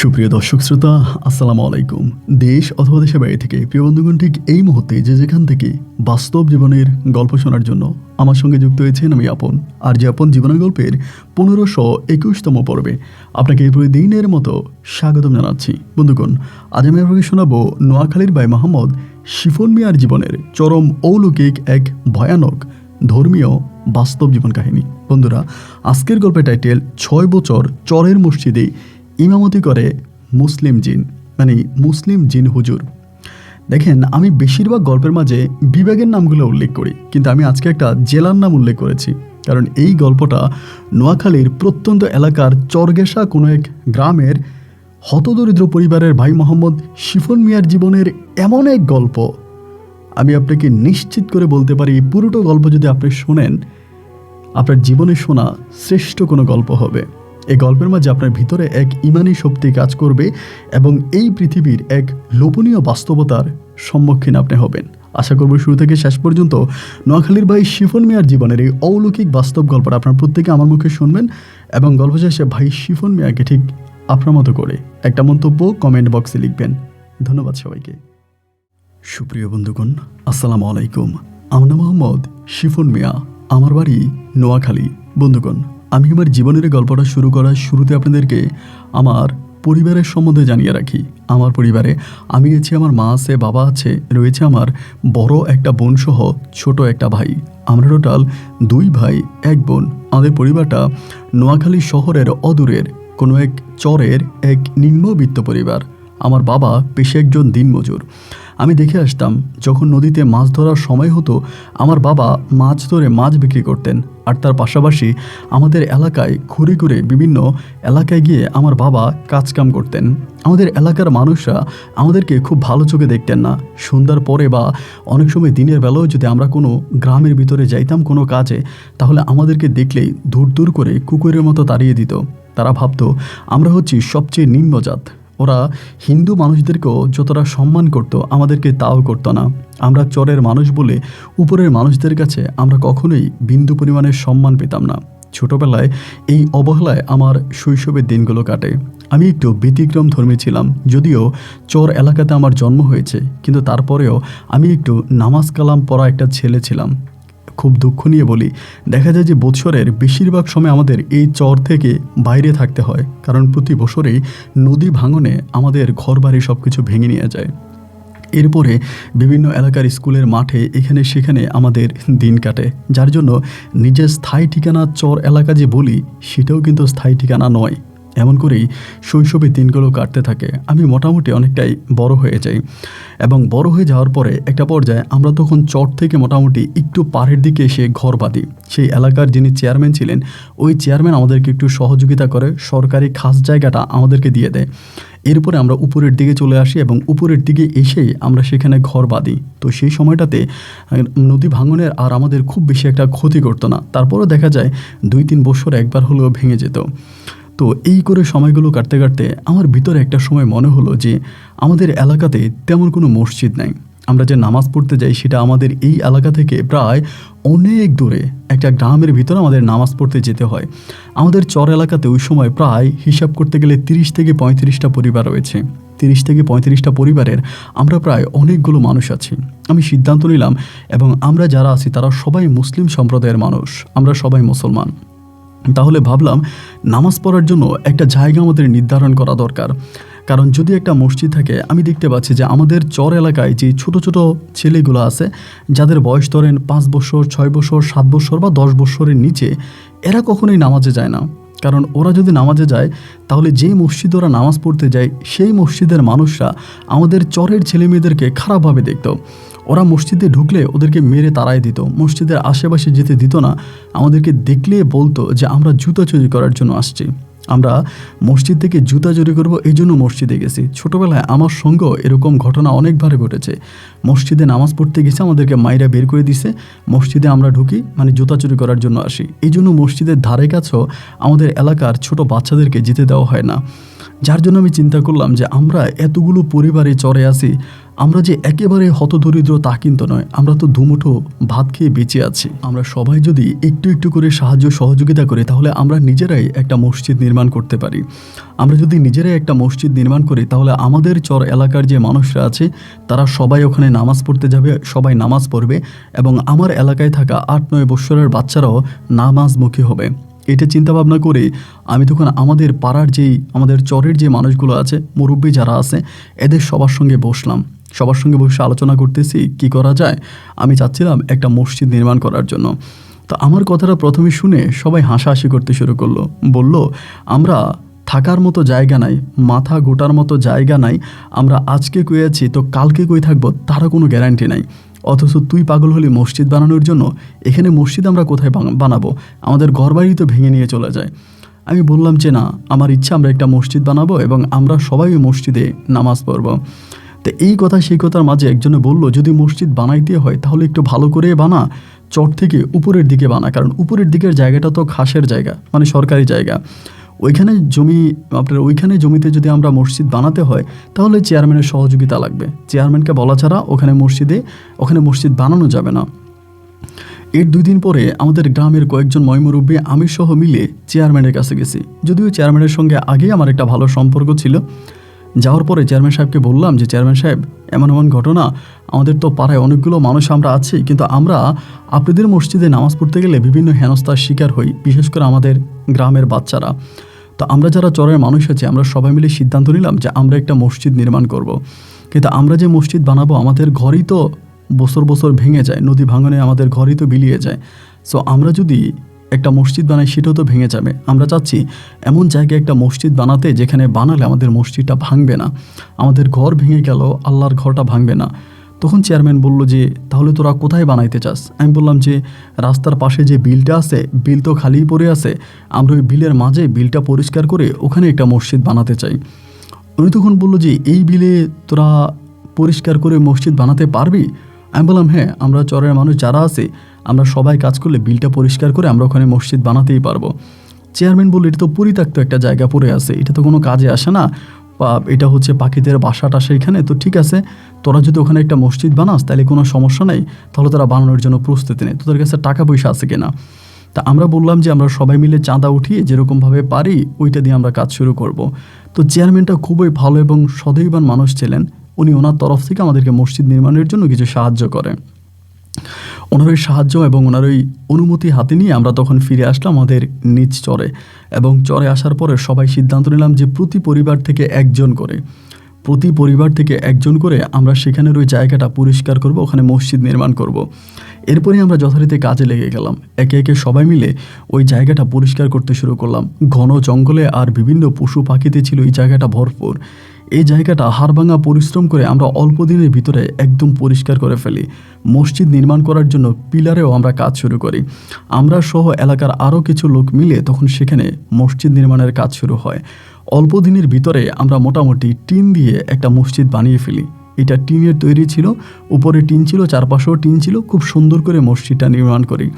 সুপ্রিয় দর্শক শ্রোতা, আসসালামু আলাইকুম। দেশ অথবা দেশের বাইরে থেকে প্রিয় বন্ধুগণ, ঠিক এই মুহূর্তে যে যেখান থেকে বাস্তব জীবনের গল্প শোনার জন্য আমার সঙ্গে যুক্ত হয়েছেন আমি আপন। আর যে আপন জীবনের গল্পের 1521তম পর্বে আপনাকে প্রতিদিনের মতো স্বাগতম জানাচ্ছি। বন্ধুগণ, আজ আমি আপনাকে শোনাবো নোয়াখালীর ভাই মোহাম্মদ শিফন মিয়ার জীবনের চরম অলৌকিক এক ভয়ানক ধর্মীয় বাস্তব জীবন কাহিনী। বন্ধুরা, আজকের গল্পের টাইটেল 6 বছর চরের মসজিদে ইমামতি করে মুসলিম জিন হুজুর। দেখেন, আমি বেশিরভাগ গল্পের মাঝে বিভাগের নামগুলো উল্লেখ করি, কিন্তু আমি আজকে একটা জেলার নাম উল্লেখ করেছি, কারণ এই গল্পটা নোয়াখালীর প্রত্যন্ত এলাকার চরগেশা কোনো এক গ্রামের হতদরিদ্র পরিবারের ভাই মোহাম্মদ শিফন মিয়ার জীবনের এমন এক গল্প। আমি আপনাকে নিশ্চিত করে বলতে পারি, পুরোটা গল্প যদি আপনি শোনেন, আপনার জীবনে শোনা শ্রেষ্ঠ কোনো গল্প হবে। এই গল্পের মাঝে আপনার ভিতরে এক ইমানি শক্তি কাজ করবে এবং এই পৃথিবীর এক লোভনীয় বাস্তবতার সম্মুখীন আপনি হবেন। আশা করব শুরু থেকে শেষ পর্যন্ত নোয়াখালীর ভাই শিফন মিয়ার জীবনের এই অলৌকিক বাস্তব গল্পটা আপনার প্রত্যেকে আমার মুখে শুনবেন এবং গল্প শেষে ভাই শিফন মিয়াকে ঠিক আপনার মতো করে একটা মন্তব্য কমেন্ট বক্সে লিখবেন। ধন্যবাদ সবাইকে। সুপ্রিয় বন্ধুগণ, আসসালামু আলাইকুম। আমার নাম মোহাম্মদ শিফন মিয়া, আমার বাড়ি নোয়াখালী। বন্ধুগণ, আমি আমার জীবনের গল্পটা শুরু করার শুরুতে আপনাদেরকে আমার পরিবারের সম্বন্ধে জানিয়ে রাখি। আমার পরিবারে আমি আছি, আমার মা আছে, বাবা আছে, রয়েছে আমার বড় একটা বোন সহ ছোট একটা ভাই। আমরা টোটাল 2 ভাই 1 বোন। আমাদের পরিবারটা নোয়াখালী শহরের অদূরের কোনো এক চরের এক নিম্নবিত্ত পরিবার। আমার বাবা পেশে একজন দিনমজুর। আমি দেখে আসতাম, যখন নদীতে মাছ ধরার সময় হতো, আমার বাবা মাছ ধরে মাছ বিক্রি করতেন, আর তার পাশাপাশি আমাদের এলাকায় ঘুরে ঘুরে বিভিন্ন এলাকায় গিয়ে আমার বাবা কাজকাম করতেন। আমাদের এলাকার মানুষরা আমাদেরকে খুব ভালো চোখে দেখতেন না। সন্ধ্যার পরে বা অনেক সময় দিনের বেলাও যদি আমরা কোনো গ্রামের ভিতরে যাইতাম কোনো কাজে, তাহলে আমাদেরকে দেখলেই দূর দূর করে কুকুরের মতো তাড়িয়ে দিত। তারা ভাবতো আমরা হচ্ছি সবচেয়ে নিম্নজাত। ওরা হিন্দু মানুষদেরকেও যতটা সম্মান করত, আমাদেরকে তাও করতো না। আমরা চরের মানুষ বলে উপরের মানুষদের কাছে আমরা কখনোই বিন্দু পরিমাণের সম্মান পেতাম না। ছোটোবেলায় এই অবহেলায় আমার শৈশবের দিনগুলো কাটে। আমি একটু ব্যতিক্রম ধর্মী ছিলাম, যদিও চর এলাকাতে আমার জন্ম হয়েছে, কিন্তু তারপরেও আমি একটু নামাজ কালাম পড়া একটা ছেলে ছিলাম। খুব দুঃখ নিয়ে বলি, দেখা যায় যে বছরের বেশিরভাগ সময় আমাদের এই চর থেকে বাইরে থাকতে হয়, কারণ প্রতি বছরেই নদী ভাঙনে আমাদের ঘরবাড়ি সব কিছু ভেঙে নিয়ে যায়। এরপরে বিভিন্ন এলাকার স্কুলের মাঠে এখানে সেখানে আমাদের দিন কাটে, যার জন্য নিজের স্থায়ী ঠিকানা চর এলাকা যে বলি, সেটাও কিন্তু স্থায়ী ঠিকানা নয়। এমন করেই শৈশবের দিনগুলো কাটতে থাকে। আমি মোটামুটি অনেকটাই বড় হয়ে যাই, এবং বড় হয়ে যাওয়ার পরে একটা পর্যায়ে আমরা তখন চর থেকে মোটামুটি একটু পাহাড়ের দিকে এসে ঘর বাঁধি। সেই এলাকার যিনি চেয়ারম্যান ছিলেন, ওই চেয়ারম্যান আমাদেরকে একটু সহযোগিতা করে, সরকারি খাস জায়গাটা আমাদেরকে দিয়ে দেয়। এরপরে আমরা উপরের দিকে চলে আসি এবং উপরের দিকে এসেই আমরা সেখানে ঘর বাঁধি। তো সেই সময়টাতে নদী ভাঙনের আর আমাদের খুব বেশি একটা ক্ষতি করতো না। তারপরও দেখা যায় 2-3 বছর একবার হলেও ভেঙে যেত। তো এই করে সময়গুলো কাটতে কাটতে আমার ভিতরে একটা সময় মনে হলো যে আমাদের এলাকাতে তেমন কোনো মসজিদ নাই। আমরা যে নামাজ পড়তে যাই সেটা আমাদের এই এলাকা থেকে প্রায় অনেক দূরে একটা গ্রামের ভিতরে আমাদের নামাজ পড়তে যেতে হয়। আমাদের চর এলাকাতে ওই সময় প্রায় হিসাব করতে গেলে 30 থেকে 35টা পরিবার রয়েছে। 30 থেকে 35টা পরিবারের আমরা প্রায় অনেকগুলো মানুষ আছি। আমি সিদ্ধান্ত নিলাম, এবং আমরা যারা আছি তারা সবাই মুসলিম সম্প্রদায়ের মানুষ, আমরা সবাই মুসলমান। তাহলে ভাবলাম নামাজ পড়ার জন্য একটা জায়গা আমাদের নির্ধারণ করা দরকার। কারণ যদি একটা মসজিদ থাকে, আমি দেখতে পাচ্ছি যে আমাদের চর এলাকায় যে ছোট ছোট ছেলেগুলো আছে, যাদের বয়স ধরেন 5 বছর, 6 বছর, 7 বছর বা 10 বছরের নিচে, এরা কখনোই নামাজে যায় না। কারণ ওরা যদি নামাজে যায়, তাহলে যেই মসজিদে ওরা নামাজ পড়তে যায়, সেই মসজিদের মানুষরা আমাদের চরের ছেলে মেয়েদেরকে খারাপভাবে দেখত। ওরা মসজিদে ঢুকলে ওদেরকে মেরে তাড়াই দিত, মসজিদের আশেপাশে যেতে দিত না। আমাদেরকে দেখলে বলতো যে আমরা জুতা চুরি করার জন্য আসছি, আমরা মসজিদ থেকে জুতা চুরি করবো, এই জন্য মসজিদে গেছি। ছোটোবেলায় আমার সঙ্গেও এরকম ঘটনা অনেকবার ঘটেছে। মসজিদে নামাজ পড়তে গেছে, আমাদেরকে মাইরা বের করে দিছে। মসজিদে আমরা ঢুকি মানে জুতা চুরি করার জন্য আসি, এই জন্য মসজিদের ধারে কাছেও আমাদের এলাকার ছোট বাচ্চাদেরকে যেতে দেওয়া হয় না। যার জন্য আমি চিন্তা করলাম যে আমরা এতগুলো পরিবারে চরে আসি, আমরা যে একেবারে হতদরিদ্র তা কিন্তু নয়, আমরা তো দুমুঠো ভাত খেয়ে বেঁচে আছি। আমরা সবাই যদি একটু একটু করে সাহায্য সহযোগিতা করি তাহলে আমরা নিজেরাই একটা মসজিদ নির্মাণ করতে পারি। আমরা যদি নিজেরাই একটা মসজিদ নির্মাণ করি তাহলে আমাদের চর এলাকার যে মানুষরা আছে তারা সবাই ওখানে নামাজ পড়তে যাবে, সবাই নামাজ পড়বে এবং আমার এলাকায় থাকা 8-9 বৎসরের বাচ্চারাও নামাজমুখী হবে। এটা চিন্তাভাবনা করে আমি তখন আমাদের পাড়ার আমাদের চরের যে মানুষগুলো আছে, মুরব্বী যারা আছে, এদের সবার সঙ্গে বসলাম। সবার সঙ্গে বসে আলোচনা করতেছি কি করা যায়। আমি চাচ্ছিলাম একটা মসজিদ নির্মাণ করার জন্য। তো আমার কথাটা প্রথমে শুনে সবাই হাসাহাসি করতে শুরু করলো। বলল, আমরা থাকার মতো জায়গা নাই, মাথা গোটার মতো জায়গা নাই, আমরা আজকে কই আছি তো কালকে কই থাকবো তারও কোনো গ্যারান্টি নাই। অথচ তুই পাগল হলি মসজিদ বানানোর জন্য? এখানে মসজিদ আমরা কোথায় বানাবো? আমাদের ঘরবাড়ি তো ভেঙে নিয়ে চলে যায়। আমি বললাম যে না, আমার ইচ্ছা আমরা একটা মসজিদ বানাবো এবং আমরা সবাই ওই মসজিদে নামাজ পড়বো। তো এই কথা সেই কথার মাঝে একজনে বলল, যদি মসজিদ বানাইতে হয় তাহলে একটু ভালো করে বানা, চট থেকে উপরের দিকে বানা, কারণ উপরের দিকের জায়গাটা তো খাসের জায়গা, মানে সরকারি জায়গা। ওইখানে জমিতে যদি আমরা মসজিদ বানাতে হয় তাহলে চেয়ারম্যানের সহযোগিতা লাগবে। চেয়ারম্যানকে বলা ছাড়া ওখানে মসজিদ বানানো যাবে না। এর 2 দিন পরে আমাদের গ্রামের কয়েকজন ময়মুরব্বী আমি সহ মিলে চেয়ারম্যানের কাছে গেছি। যদিও চেয়ারম্যানের সঙ্গে আগেই আমার একটা ভালো সম্পর্ক ছিল। যাওয়ার পরে চেয়ারম্যান সাহেবকে বললাম যে, চেয়ারম্যান সাহেব, এমন এমন ঘটনা, আমাদের তো পাড়ায় অনেকগুলো মানুষ আমরা আছি, কিন্তু আমরা আপনাদের মসজিদে নামাজ পড়তে গেলে বিভিন্ন হেনস্থার শিকার হই, বিশেষ করে আমাদের গ্রামের বাচ্চারা। তো আমরা যারা চরের মানুষ আছি আমরা সবাই মিলে সিদ্ধান্ত নিলাম যে আমরা একটা মসজিদ নির্মাণ করব। কিন্তু আমরা যে মসজিদ বানাবো আমাদের ঘরই তো বছর বছর ভেঙে যায়, নদী ভাঙনে আমাদের ঘরই তো বিলিয়ে যায়। সো আমরা যদি একটা মসজিদ বানাই সেটাও তো ভেঙে যাবে। আমরা চাচ্ছি এমন জায়গায় একটা মসজিদ বানাতে যেখানে বানালে আমাদের মসজিদটা ভাঙবে না, আমাদের ঘর ভেঙে গেল আল্লাহর ঘরটা ভাঙবে না। তখন চেয়ারম্যান বলল যে, তাহলে তোরা কোথায় বানাইতে চাস? আমি বললাম যে, রাস্তার পাশে যে বিলটা আছে, বিল তো খালিই পড়ে আছে, আমরা ওই বিলের মাঝে বিলটা পরিষ্কার করে ওখানে একটা মসজিদ বানাতে চাই। উনি তখন বলল যে, এই বিলে তোরা পরিষ্কার করে মসজিদ বানাতে পারবি? আমি বললাম, হ্যাঁ, আমরা চরের মানুষ যারা আছে আমরা সবাই কাজ করলে বিলটা পরিষ্কার করে আমরা ওখানে মসজিদ বানাতেই পারবো। চেয়ারম্যান বলল, এটা তো পরিত্যক্ত একটা জায়গা পড়ে আছে, এটা তো কোনো কাজে আসে না, বা এটা হচ্ছে পাখিদের বাসা টাসা এখানে, তো ঠিক আছে, তোরা যদি ওখানে একটা মসজিদ বানাস তাহলে কোনো সমস্যা নেই, তাহলে তোরা বানানোর জন্য প্রস্তুতি নেই, তোদের কাছে টাকা পয়সা আছে কিনা। তা আমরা বললাম যে আমরা সবাই মিলে চাঁদা উঠিয়ে যেরকমভাবে পারি ওইটা দিয়ে আমরা কাজ শুরু করব। তো চেয়ারম্যানটা খুবই ভালো এবং সদৈবান মানুষ ছিলেন। উনি ওনার তরফ থেকে আমাদেরকে মসজিদ নির্মাণের জন্য কিছু সাহায্য করেন। ওনার ওই সাহায্য এবং ওনার ওই অনুমতি হাতে নিয়ে আমরা তখন ফিরে আসলাম আমাদের নিজ চরে। এবং চরে আসার পরে সবাই সিদ্ধান্ত নিলাম যে প্রতি পরিবার থেকে একজন করে আমরা সেখানের ওই জায়গাটা পরিষ্কার করব, ওখানে মসজিদ নির্মাণ করব। এরপরে আমরা যথারীতি কাজে লেগে গেলাম। একে একে সবাই মিলে ওই জায়গাটা পরিষ্কার করতে শুরু করলাম। ঘন জঙ্গলে আর বিভিন্ন পশু পাখিতে ছিল এই জায়গাটা ভরপুর। এই জায়গাটা হাড়ভাঙা পরিশ্রম করে আমরা অল্প দিনের ভিতরে একদম পরিষ্কার করে ফেলি। মসজিদ নির্মাণ করার জন্য পিলারেও আমরা কাজ শুরু করি। আমরা সহ এলাকার আরও কিছু লোক মিলে তখন সেখানে মসজিদ নির্মাণের কাজ শুরু হয়। অল্প দিনের ভিতরে আমরা মোটামুটি টিন দিয়ে একটা মসজিদ বানিয়ে ফেলি। এটা টিনের তৈরি ছিল, উপরে টিন ছিল, চারপাশেও টিন ছিল। খুব সুন্দর করে মসজিদটা নির্মাণ করি।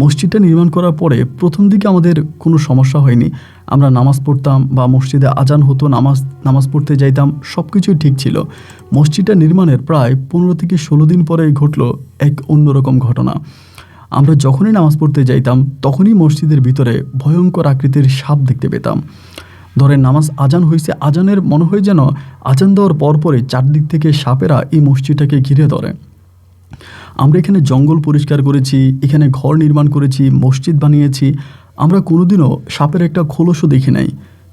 মসজিদটা নির্মাণ করার পরে প্রথম দিকে আমাদের কোনো সমস্যা হয়নি। আমরা নামাজ পড়তাম বা মসজিদে আজান হতো, নামাজ পড়তে যাইতাম, সব কিছুই ঠিক ছিল। মসজিদটা নির্মাণের প্রায় 15 থেকে 16 দিন পরে ঘটলো এক অন্যরকম ঘটনা। আমরা যখনই নামাজ পড়তে যাইতাম তখনই মসজিদের ভিতরে ভয়ঙ্কর আকৃতির সাপ দেখতে পেতাম। ধরেন নামাজ আজান হয়েছে, আজানের মনে হয় যেন আজান দেওয়ার পরপরে চারদিক থেকে সাপেরা এই মসজিদটাকে ঘিরে ধরে। আমরা এখানে জঙ্গল পরিষ্কার করেছি, এখানে ঘর নির্মাণ করেছি, মসজিদ বানিয়েছি, আমরা কোনোদিনও সাপের একটা খোলসও দেখি নাই।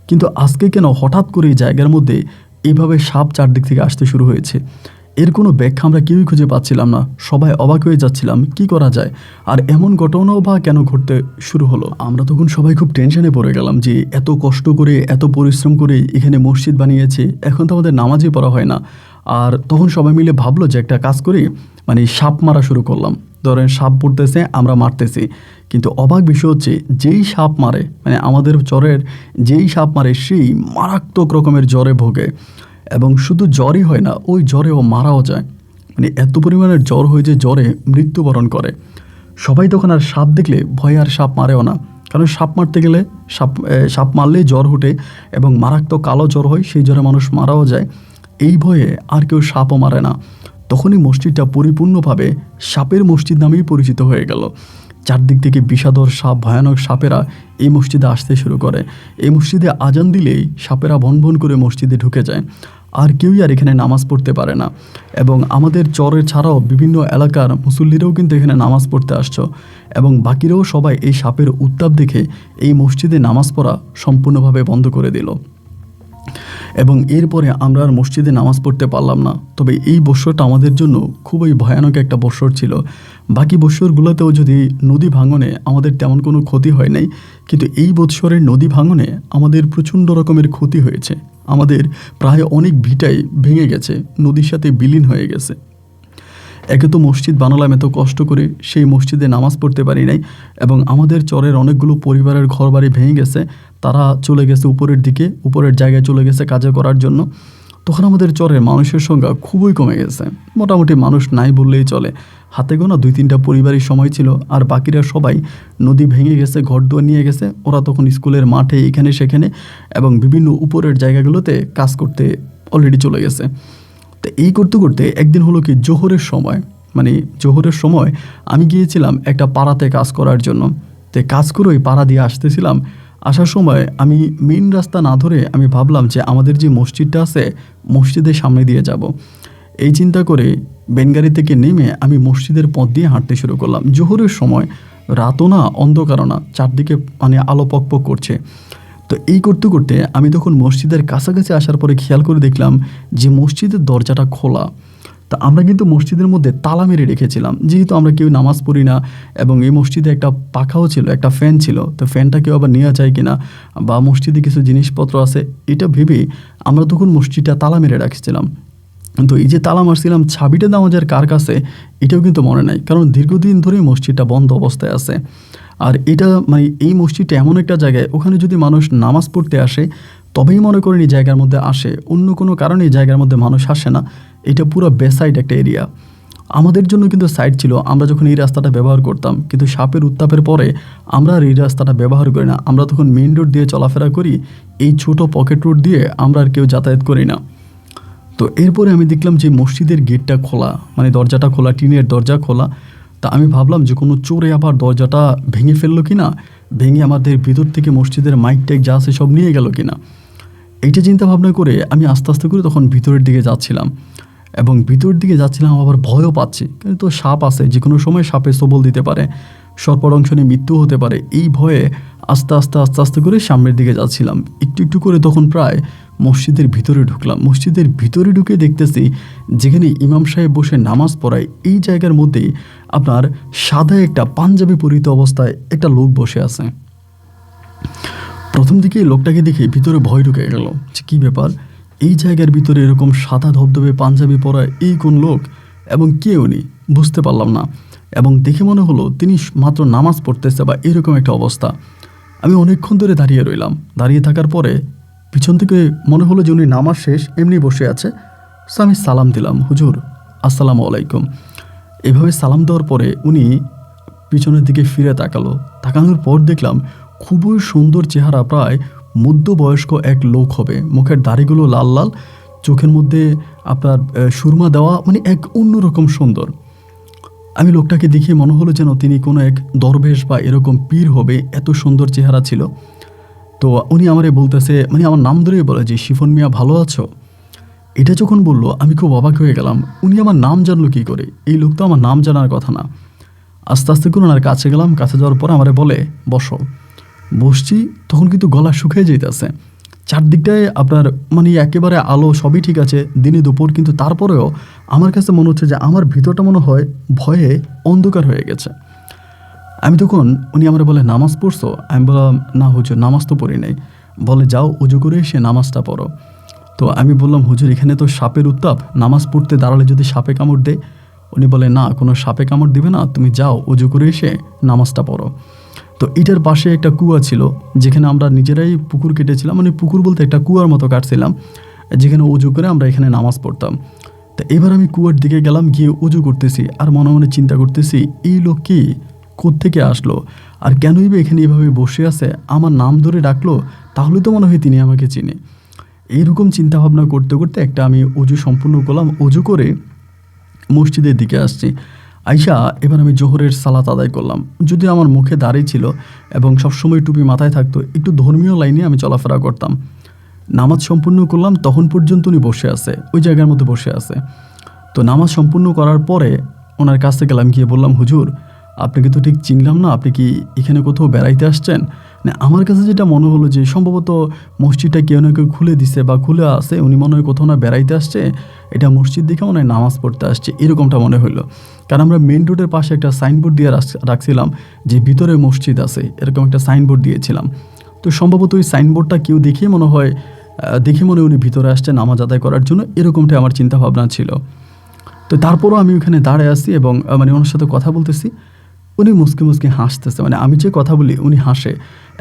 কিন্তু আজকে কেন হঠাৎ করে এই জায়গার মধ্যে এইভাবে সাপ চারদিক থেকে আসতে শুরু হয়েছে? এর কোনো ব্যাখ্যা আমরা কেউই খুঁজে পাচ্ছিলাম না। সবাই অবাক হয়ে যাচ্ছিলাম, কি করা যায়, আর এমন ঘটনাও বা কেন ঘটতে শুরু হলো। আমরা তখন সবাই খুব টেনশনে পড়ে গেলাম যে এত কষ্ট করে এত পরিশ্রম করে এখানে মসজিদ বানিয়েছে, এখন তো আমাদের নামাজই পড়া হয় না। আর তখন সবাই মিলে ভাবলো যে একটা কাজ করি, মানে সাপ মারা শুরু করলাম। ধরেন সাপ পড়তেছে, আমরা মারতেছি, কিন্তু অবাক বিষয় হচ্ছে যেই সাপ মারে, মানে আমাদের চরের যেই সাপ মারে সেই মারাত্মক রকমের জ্বরে ভোগে। এবং শুধু জ্বরই হয় না, ওই জ্বরে ও মারাও যায়। মানে এত পরিমাণের জ্বর হয়ে যে জ্বরে মৃত্যুবরণ করে। সবাই তখন আর সাপ দেখলে ভয়ে আর সাপ মারেও না, কারণ সাপ মারতে গেলে সাপ মারলেই জ্বর ওঠে এবং মারাত্মক কালো জ্বর হয়, সেই জ্বরে মানুষ মারাও যায়। এই ভয়ে আর কেউ সাপও মারে না। তখনই মসজিদটা পরিপূর্ণভাবে সাপের মসজিদ নামেই পরিচিত হয়ে গেল। চারদিক থেকে বিষাদর সাপ, ভয়ানক সাপেরা এই মসজিদে আসতে শুরু করে। এই মসজিদে আজান দিলেই সাপেরা ভন ভন করে মসজিদে ঢুকে যায়। আর কেউই আর এখানে নামাজ পড়তে পারে না। এবং আমাদের চরের ছাড়াও বিভিন্ন এলাকার মুসল্লিরাও কিন্তু এখানে নামাজ পড়তে আসছো, এবং বাকিরাও সবাই এই সাপের উত্তাপ দেখে এই মসজিদে নামাজ পড়া সম্পূর্ণভাবে বন্ধ করে দিল। এবং এরপরে আমরা আর মসজিদে নামাজ পড়তে পারলাম না। তবে এই বৎসরটা আমাদের জন্য খুবই ভয়ানক একটা বৎসর ছিল। বাকি বৎসরগুলোতেও যদি নদী ভাঙনে আমাদের তেমন কোনো ক্ষতি হয় নাই, কিন্তু এই বৎসরের নদী ভাঙনে আমাদের প্রচণ্ড রকমের ক্ষতি হয়েছে। আমাদের প্রায় অনেক ভিটাই ভেঙে গেছে, নদীর সাথে বিলীন হয়ে গেছে। একে তো মসজিদ বানালাম এত কষ্ট করে, সেই মসজিদে নামাজ পড়তে পারি নাই, এবং আমাদের চরের অনেকগুলো পরিবারের ঘর বাড়ি ভেঙে গেছে। তারা চলে গেছে উপরের দিকে, উপরের জায়গায় চলে গেছে কাজে করার জন্য। তখন আমাদের চরের মানুষের সংখ্যা খুবই কমে গেছে। মোটামুটি মানুষ নাই বললেই চলে। হাতে গোনা 2-3টা পরিবারের সময় ছিল, আর বাকিরা সবাই নদী ভেঙে গেছে, ঘরদুয়ার নিয়ে গেছে। ওরা তখন স্কুলের মাঠে এখানে সেখানে এবং বিভিন্ন উপরের জায়গাগুলোতে কাজ করতে অলরেডি চলে গেছে। তো এই করতে করতে একদিন হলো কি, জোহরের সময় আমি গিয়েছিলাম একটা পাড়াতে কাজ করার জন্য। তো কাজ করে ওই পাড়া দিয়ে আসতেছিলাম। আসার সময় আমি মেইন রাস্তা না ধরে আমি ভাবলাম যে আমাদের যে মসজিদটা আছে, মসজিদের সামনে দিয়ে যাব। এই চিন্তা করে বেনগাড়ি থেকে নেমে আমি মসজিদের পথ দিয়ে হাঁটতে শুরু করলাম। জোহরের সময়, রাতও না অন্ধকারও না, চারদিকে আলো পকপক করছে। তো এই করতে করতে আমি তখন মসজিদের কাছাকাছি আসার পরে খেয়াল করে দেখলাম যে মসজিদের দরজাটা খোলা। তা আমরা কিন্তু মসজিদের মধ্যে তালা মেরে রেখেছিলাম, যেহেতু আমরা কেউ নামাজ পড়ি না, এবং এই মসজিদে একটা পাখাও ছিল, একটা ফ্যান ছিল। তো ফ্যানটা কেউ আবার নেওয়া যায় কিনা, বা মসজিদে কিছু জিনিসপত্র আছে, এটা ভেবে আমরা তখন মসজিদটা তালা মেরে রাখছিলাম। তো এই যে তালা মারছিলাম, চাবিটা দেওয়া যায় কার কাছে এটাও কিন্তু মনে নাই, কারণ দীর্ঘদিন ধরে মসজিদটা বন্ধ অবস্থায় আছে। আর এটা এই মসজিদটা এমন একটা জায়গায়, ওখানে যদি মানুষ নামাজ পড়তে আসে তবেই মনে করেন এই জায়গার মধ্যে আসে, অন্য কোনো কারণে এই জায়গার মধ্যে মানুষ আসে না। এটা পুরো বেসাইড একটা এরিয়া। আমাদের জন্য কিন্তু সাইড ছিল আমরা যখন এই রাস্তাটা ব্যবহার করতাম, কিন্তু সাপের উত্তাপের পরে আমরা আর এই রাস্তাটা ব্যবহার করি না। আমরা তখন মেইন রোড দিয়ে চলাফেরা করি, এই ছোট পকেট রোড দিয়ে আমরা আর কেউ যাতায়াত করি না। তো এরপরে আমি দেখলাম যে মসজিদের গেটটা খোলা, দরজাটা খোলা, টিনের দরজা খোলা। তা আমি ভাবলাম যে কোনো চোরে আবার দরজাটা ভেঙে ফেললো কি না, ভেঙে আমাদের ভিতর থেকে মসজিদের মাইক টাইক যা আছে সব নিয়ে গেল কি না। এইটা চিন্তা ভাবনা করে আমি আস্তে আস্তে করে তখন ভিতরের দিকে যাচ্ছিলাম, এবং ভিতরের দিকে যাচ্ছিলাম, আবার ভয়ও পাচ্ছি, কিন্তু সাপ আছে, যে কোনো সময় সাপে সবল দিতে পারে, সর্পদংশনে মৃত্যু হতে পারে। এই ভয়ে আস্তে আস্তে আস্তে আস্তে করে সামনের দিকে যাচ্ছিলাম। একটু একটু করে তখন প্রায় মসজিদের ভিতরে ঢুকলাম। মসজিদের ভিতরে ঢুকে দেখতেছি যেখানে ইমাম সাহেব বসে নামাজ পড়ায়, এই জায়গার মধ্যেই আপনার সাদা একটা পাঞ্জাবি পরিহিত অবস্থায় একটা লোক বসে আছে। প্রথম দিকে লোকটাকে দেখে ভিতরে ভয় ঢুকে গেল যে কী ব্যাপার, এই জায়গার ভিতরে এরকম সাদা ধবধবে পাঞ্জাবি পরা এই কোন লোক, এবং কে উনি বুঝতে পারলাম না। এবং দেখে মনে হলো তিনি মাত্র নামাজ পড়তেছে বা এরকম একটা অবস্থা। আমি অনেকক্ষণ ধরে দাঁড়িয়ে রইলাম। দাঁড়িয়ে থাকার পরে পিছন থেকে মনে হলো যে উনি নামাজ শেষ এমনি বসে আছে। সো আমি সালাম দিলাম, হুজুর আসসালামু আলাইকুম। এভাবে সালাম দেওয়ার পরে উনি পিছনের দিকে ফিরে তাকানোর পর দেখলাম খুবই সুন্দর চেহারা, প্রায় মধ্যবয়স্ক এক লোক হবে। মুখের দাড়িগুলো লাল লাল, চোখের মধ্যে আপনার সুরমা দেওয়া, এক অন্যরকম সুন্দর। আমি লোকটাকে দেখে মনে হলো যেন তিনি কোনো এক দরবেশ বা এরকম পীর হবে, এত সুন্দর চেহারা ছিল। তো উনি আমারে বলতেছে, আমার নাম ধরেই বলে যে শিফন মিয়া ভালো আছো। এটা যখন বললো আমি খুব অবাক হয়ে গেলাম, উনি আমার নাম জানলো কী করে? এই লোক তো আমার নাম জানার কথা না। আস্তে আস্তে করে ওনার কাছে গেলাম, কাছে যাওয়ার পর আমারে বলে বসো। বসছি, তখন কিন্তু গলা শুকিয়ে যেতেছে। চারদিকটায় আপনার একেবারে আলো, সবই ঠিক আছে, দিনে দুপুর, কিন্তু তারপরেও আমার কাছে মনে হচ্ছে যে আমার ভিতরটা মনে হয় ভয়ে অন্ধকার হয়ে গেছে। আমি তখন, উনি আমার বলে নামাজ পড়ছো? আমি বললাম না হুজুর, নামাজ তো পড়ি নাই। বলে যাও উজু করে এসে নামাজটা পড়ো। তো আমি বললাম হুজুর এখানে তো সাপের উত্তাপ, নামাজ পড়তে দাঁড়ালে যদি সাপে কামড় দেয়। উনি বলে না, কোনো সাপে কামড় দিবে না, তুমি যাও উজু করে এসে নামাজটা পড়ো। তো এটার পাশে একটা কুয়া ছিল, যেখানে আমরা নিজেরাই পুকুর কেটেছিলাম, পুকুর বলতে একটা কুয়ার মতো কাটছিলাম, যেখানে উজু করে আমরা এখানে নামাজ পড়তাম। তো এবার আমি কুয়ার দিকে গেলাম, গিয়ে উজু করতেছি, আর মনে মনে চিন্তা করতেছি এই লোক কি, কোত্থেকে আসলো, আর কেনই বা এখানে এভাবে বসে আছে, আমার নাম ধরে ডাকলো, তাহলে তো মনে হয় তিনি আমাকে চিনে। এইরকম চিন্তাভাবনা করতে করতে একটা আমি অজু সম্পূর্ণ করলাম। অজু করে মসজিদের দিকে আসছি। আইসা এবার আমি জোহরের সালাত আদায় করলাম। যদিও আমার মুখে দাড়ি ছিল এবং সবসময় টুপি মাথায় থাকতো, একটু ধর্মীয় লাইনে আমি চলাফেরা করতাম। নামাজ সম্পূর্ণ করলাম, তখন পর্যন্ত উনি বসে আছে, ওই জায়গার মধ্যে বসে আছে। তো নামাজ সম্পূর্ণ করার পরে ওনার কাছে গেলাম, গিয়ে বললাম, হুজুর আপনাকে তো ঠিক চিনলাম না, আপনি কি এখানে কোথাও বেড়াইতে আসছেন? না, আমার কাছে যেটা মনে হলো যে সম্ভবত মসজিদটা কেউ না কেউ খুলে দিছে বা খুলে আছে, উনি মনে হয় কোথাও না বেড়াইতে আসছে, এটা মসজিদ দেখে মনে হয় নামাজ পড়তে আসছে, এরকমটা মনে হলো। কারণ আমরা মেন রোডের পাশে একটা সাইনবোর্ড দিয়ে রাখছিলাম যে ভিতরে মসজিদ আছে, এরকম একটা সাইনবোর্ড দিয়েছিলাম। তো সম্ভবত ওই সাইনবোর্ডটা কেউ দেখে মনে হয় দেখে মনে উনি ভিতরে আসছে নামাজ আদায় করার জন্য, এরকমটাই আমার চিন্তাভাবনা ছিল। তো তারপরও আমি ওখানে দাঁড়ায় আসি এবং মানে ওনার সাথে কথা বলতেছি। উনি মুসকে মুসকে হাসতেছে, মানে আমি যে কথা বলি উনি হাসে।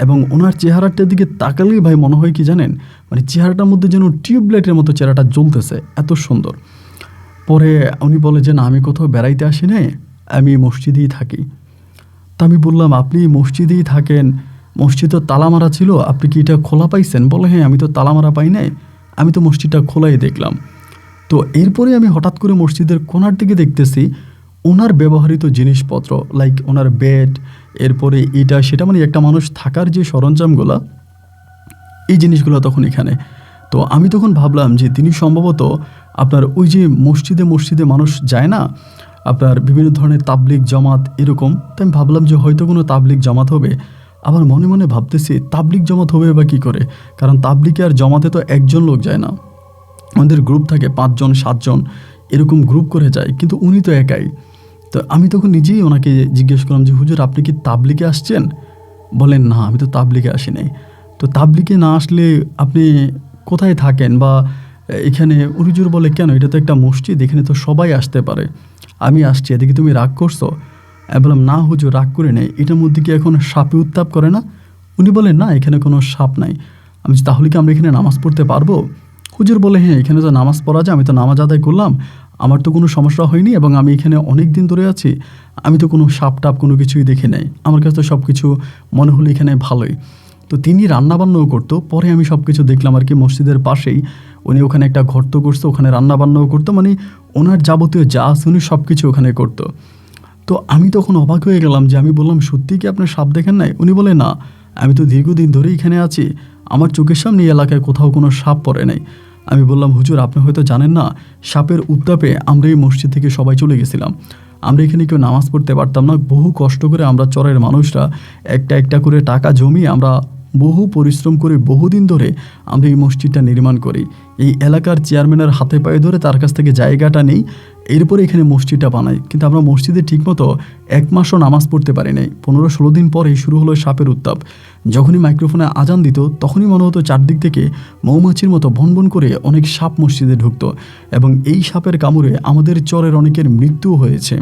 এবং ওনার চেহারাটার দিকে তাকালেই ভাই মনে হয় কি জানেন, মানে চেহারাটার মধ্যে যেন টিউবলাইটের মতো চেহারাটা জ্বলতেছে, এত সুন্দর। পরে উনি বলে যে না, আমি কোথাও বেড়াইতে আসি নাই, আমি মসজিদেই থাকি। তা আমি বললাম, আপনি মসজিদেই থাকেন, মসজিদ তো তালা মারা ছিল, আপনি কি এটা খোলা পাইছেন? বলে হ্যাঁ, আমি তো তালা মারা পাই নাই, আমি তো মসজিদটা খোলাই দেখলাম। তো এরপরে আমি হঠাৎ করে মসজিদের কোণার দিকে দেখতেছি ওনার ব্যবহৃত জিনিসপত্র, লাইক ওনার বেড, এরপরে এটা সেটা, মানে একটা মানুষ থাকার যে সরঞ্জামগুলো, এই জিনিসগুলো তখন এখানে। তো আমি তখন ভাবলাম যে তিনি সম্ভবত আপনার ওই যে মসজিদে মসজিদে মানুষ যায় না, আপনার বিভিন্ন ধরনের তাবলিগ জামাত এরকম। তো আমি ভাবলাম যে হয়তো কোনো তাবলিগ জামাত হবে। আবার মনে মনে ভাবতেছি তাবলিগ জামাত হবে বা কী করে, কারণ তাবলিগে আর জামাতে তো একজন লোক যায় না, আমাদের গ্রুপ থাকে 5 জন 7 জন, এরকম গ্রুপ করে যায়, কিন্তু উনি তো একাই। তো আমি তখন নিজেই ওনাকে জিজ্ঞেস করলাম যে হুজুর আপনি কি তাবলিগে আসছেন? বলেন না, আমি তো তাবলিগে আসি নাই। তো তাবলিগে না আসলে আপনি কোথায় থাকেন বা এখানে? হুজুর বলে কেন, এটা তো একটা মসজিদ, এখানে তো সবাই আসতে পারে, আমি আসছি, এদিকে তুমি রাগ করছো? আমি বললাম না হুজুর, রাগ করে নেই, এটার মধ্যে কি এখন সাপে উত্তাপ করে না? উনি বলেন না, এখানে কোনো সাপ নাই। আমি বলছি, তাহলে কি আমরা এখানে নামাজ পড়তে পারবো? হুজুর বলে হ্যাঁ, এখানে তো নামাজ পড়া যায়, আমি তো নামাজ আদায় করলাম, আমার তো কোনো সমস্যা হয়নি এবং আমি এখানে অনেক দিন ধরে আছি, আমি তো কোনো সাপ টাপ কোনো কিছুই দেখি নাই, আমার কাছে তো সব কিছু মনে হলো এখানে ভালোই। তো তিনি রান্নাবান্নাও করতো, পরে আমি সব কিছু দেখলাম আর কি, মসজিদের পাশেই উনি ওখানে একটা গর্ত করতো, ওখানে রান্নাবান্নাও করতো, মানে ওনার যাবতীয় যা আছে উনি সব কিছু ওখানে করতো। তো আমি তখন অবাক হয়ে গেলাম যে আমি বললাম, সত্যি কি আপনার সাপ দেখেন নাই? উনি বলে না, আমি তো দীর্ঘদিন ধরে এখানে আছি, আমার চোখের সামনে এই এলাকায় কোথাও কোনো সাপ পড়ে নাই। আমি বললাম হুজুর আপনি হয়তো জানেন না, সাপের উত্তাপে আমরা এই মসজিদ থেকে সবাই চলে গেছিলাম, আমরা এখানে কেউ নামাজ পড়তে পারতাম না, বহু কষ্ট করে আমরা চরের মানুষরা একটা একটা করে টাকা জমিয়ে আমরা বহু পরিশ্রম করে বহুদিন ধরে আমরা এই মসজিদটা নির্মাণ করি, এই এলাকার চেয়ারম্যানের হাতে পায়ে ধরে তার কাছ থেকে জায়গাটা নেই, এরপরে এখানে মসজিদটা বানাই, কিন্তু আমরা মসজিদে ঠিকমতো 1 মাসও নামাজ পড়তে পারি নাই। 15-16 দিন পরেই শুরু হলো সাপের উত্তাপ। যখনই মাইক্রোফোনে আজান দিত তখনই মনে হতো চারদিক থেকে মৌমাছির মতো ভনভন করে অনেক সাপ মসজিদে ঢুকতো, এবং এই সাপের কামড়ে আমাদের চরের অনেকের মৃত্যুও হয়েছে,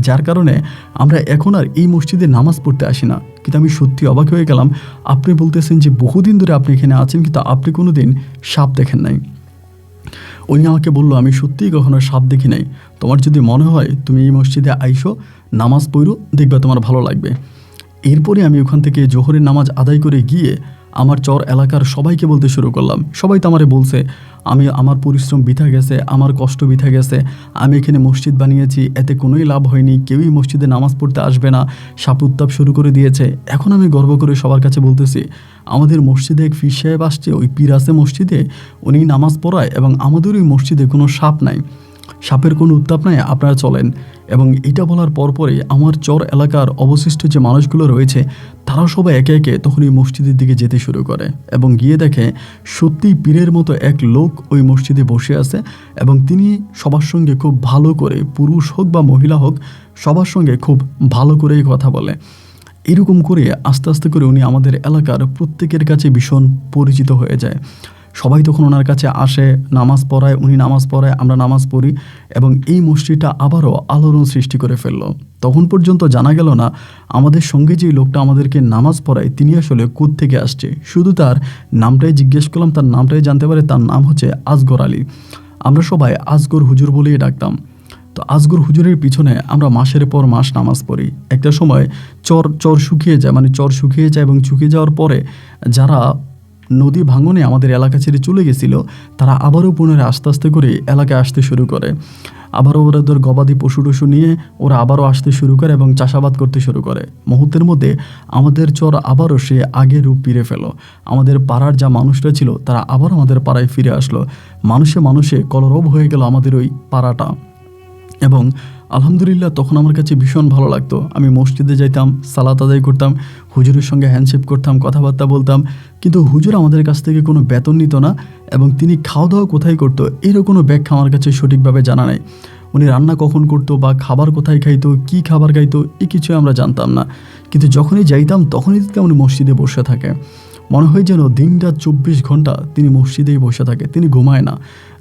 যার কারণে আমরা এখন আর এই মসজিদে নামাজ পড়তে আসি না। কিন্তু আমি সত্যি অবাক হয়ে গেলাম, আপনি বলতেছেন যে বহুদিন ধরে আপনি এখানে আছেন কিন্তু আপনি কোনো দিন সাপ দেখেন নাই। উনি আমাকে বললো, আমি সত্যিই কখনো সাপ দেখি নাই, তোমার যদি মনে হয় তুমি এই মসজিদে আইসো, নামাজ পড়ো, দেখবে তোমার ভালো লাগবে। এরপরে আমি ওখান থেকে জোহরের নামাজ আদায় করে গিয়ে আমার চর এলাকার সবাইকে বলতে শুরু করলাম। সবাই তো আমারে বলছে আমার পরিশ্রম বৃথা গেছে, আমার কষ্ট বৃথা গেছে, আমি এখানে মসজিদ বানিয়েছি, এতে কোনোই লাভ হয়নি, কেউই মসজিদে নামাজ পড়তে আসবে না, সাপ উত্তাপ শুরু করে দিয়েছে। এখন আমি গর্ব করে সবার কাছে বলতেছি, আমাদের মসজিদে এক পীর সাহেব আসছে, ওই পীর আছে মসজিদে, উনি নামাজ পড়ায় এবং আমাদের ওই মসজিদে কোনো সাপ নাই, সাপের কোনো উত্তাপ নাই, আপনারা চলেন। এবং এটা বলার পরপরই আমার চর এলাকার অবশিষ্ট যে মানুষগুলো রয়েছে তারা সবাই একে একে তখন এই মসজিদের দিকে যেতে শুরু করে এবং গিয়ে দেখে সত্যিই পীরের মতো এক লোক ওই মসজিদে বসে আছে, এবং তিনি সবার সঙ্গে খুব ভালো করে, পুরুষ হোক বা মহিলা হোক, সবার সঙ্গে খুব ভালো করেই কথা বলে। এরকম করে আস্তে আস্তে করে উনি আমাদের এলাকার প্রত্যেকের কাছে ভীষণ পরিচিত হয়ে যায়। সবাই তখন ওনার কাছে আসে, নামাজ পড়ায়, উনি নামাজ পড়ায়, আমরা নামাজ পড়ি, এবং এই মসজিদটা আবারও আলোড়ন সৃষ্টি করে ফেললো। তখন পর্যন্ত জানা গেল না আমাদের সঙ্গে যে লোকটা আমাদেরকে নামাজ পড়ায় তিনি আসলে কোত্থেকে আসছে। শুধু তার নামটাই জিজ্ঞেস করলাম, তার নামটাই জানতে পারে, তার নাম হচ্ছে আসগর আলী। আমরা সবাই আসগর হুজুর বলেই ডাকতাম। তো আসগর হুজুরের পিছনে আমরা মাসের পর মাস নামাজ পড়ি। একটা সময় চর শুকিয়ে যায়, মানে চর শুকিয়ে যায়, এবং শুকিয়ে যাওয়ার পরে যারা নদী ভাঙনে আমাদের এলাকা ছেড়ে চলে গেছিল, তারা আবারও পুনরায় আস্তে আস্তে করে এলাকায় আসতে শুরু করে। আবারও ওদের গবাদি পশু টশু নিয়ে ওরা আবারও আসতে শুরু করে এবং চাষাবাদ করতে শুরু করে। মুহূর্তের মধ্যে আমাদের চর আবারও সে আগের রূপ ফিরে ফেলো। আমাদের পাড়ার যা মানুষরা ছিল তারা আবার আমাদের পাড়ায় ফিরে আসলো। মানুষে মানুষে কলরব হয়ে গেল আমাদের ওই পাড়াটা। এবং আলহামদুলিল্লাহ তখন আমার কাছে ভীষণ ভালো লাগতো। আমি মসজিদে যাইতাম, সালাত আদায় করতাম, হুজুরের সঙ্গে হ্যান্ডশেক করতাম, কথাবার্তা বলতাম, কিন্তু হুজুর আমাদের কাছ থেকে কোনো বেতন নিত না এবং তিনি খাওয়া দাওয়া কোথায় করতো এরও কোনো ব্যাখ্যা আমার কাছে সঠিকভাবে জানা নেই। উনি রান্না কখন করতো বা খাবার কোথায় খাইতো, কী খাবার খাইতো, এই কিছুই আমরা জানতাম না। কিন্তু যখনই যাইতাম তখনই উনি মসজিদে বসে থাকে। মনে হয় যেন দিনটা 24 ঘন্টা তিনি মসজিদেই বসে থাকে, তিনি ঘুমায় না।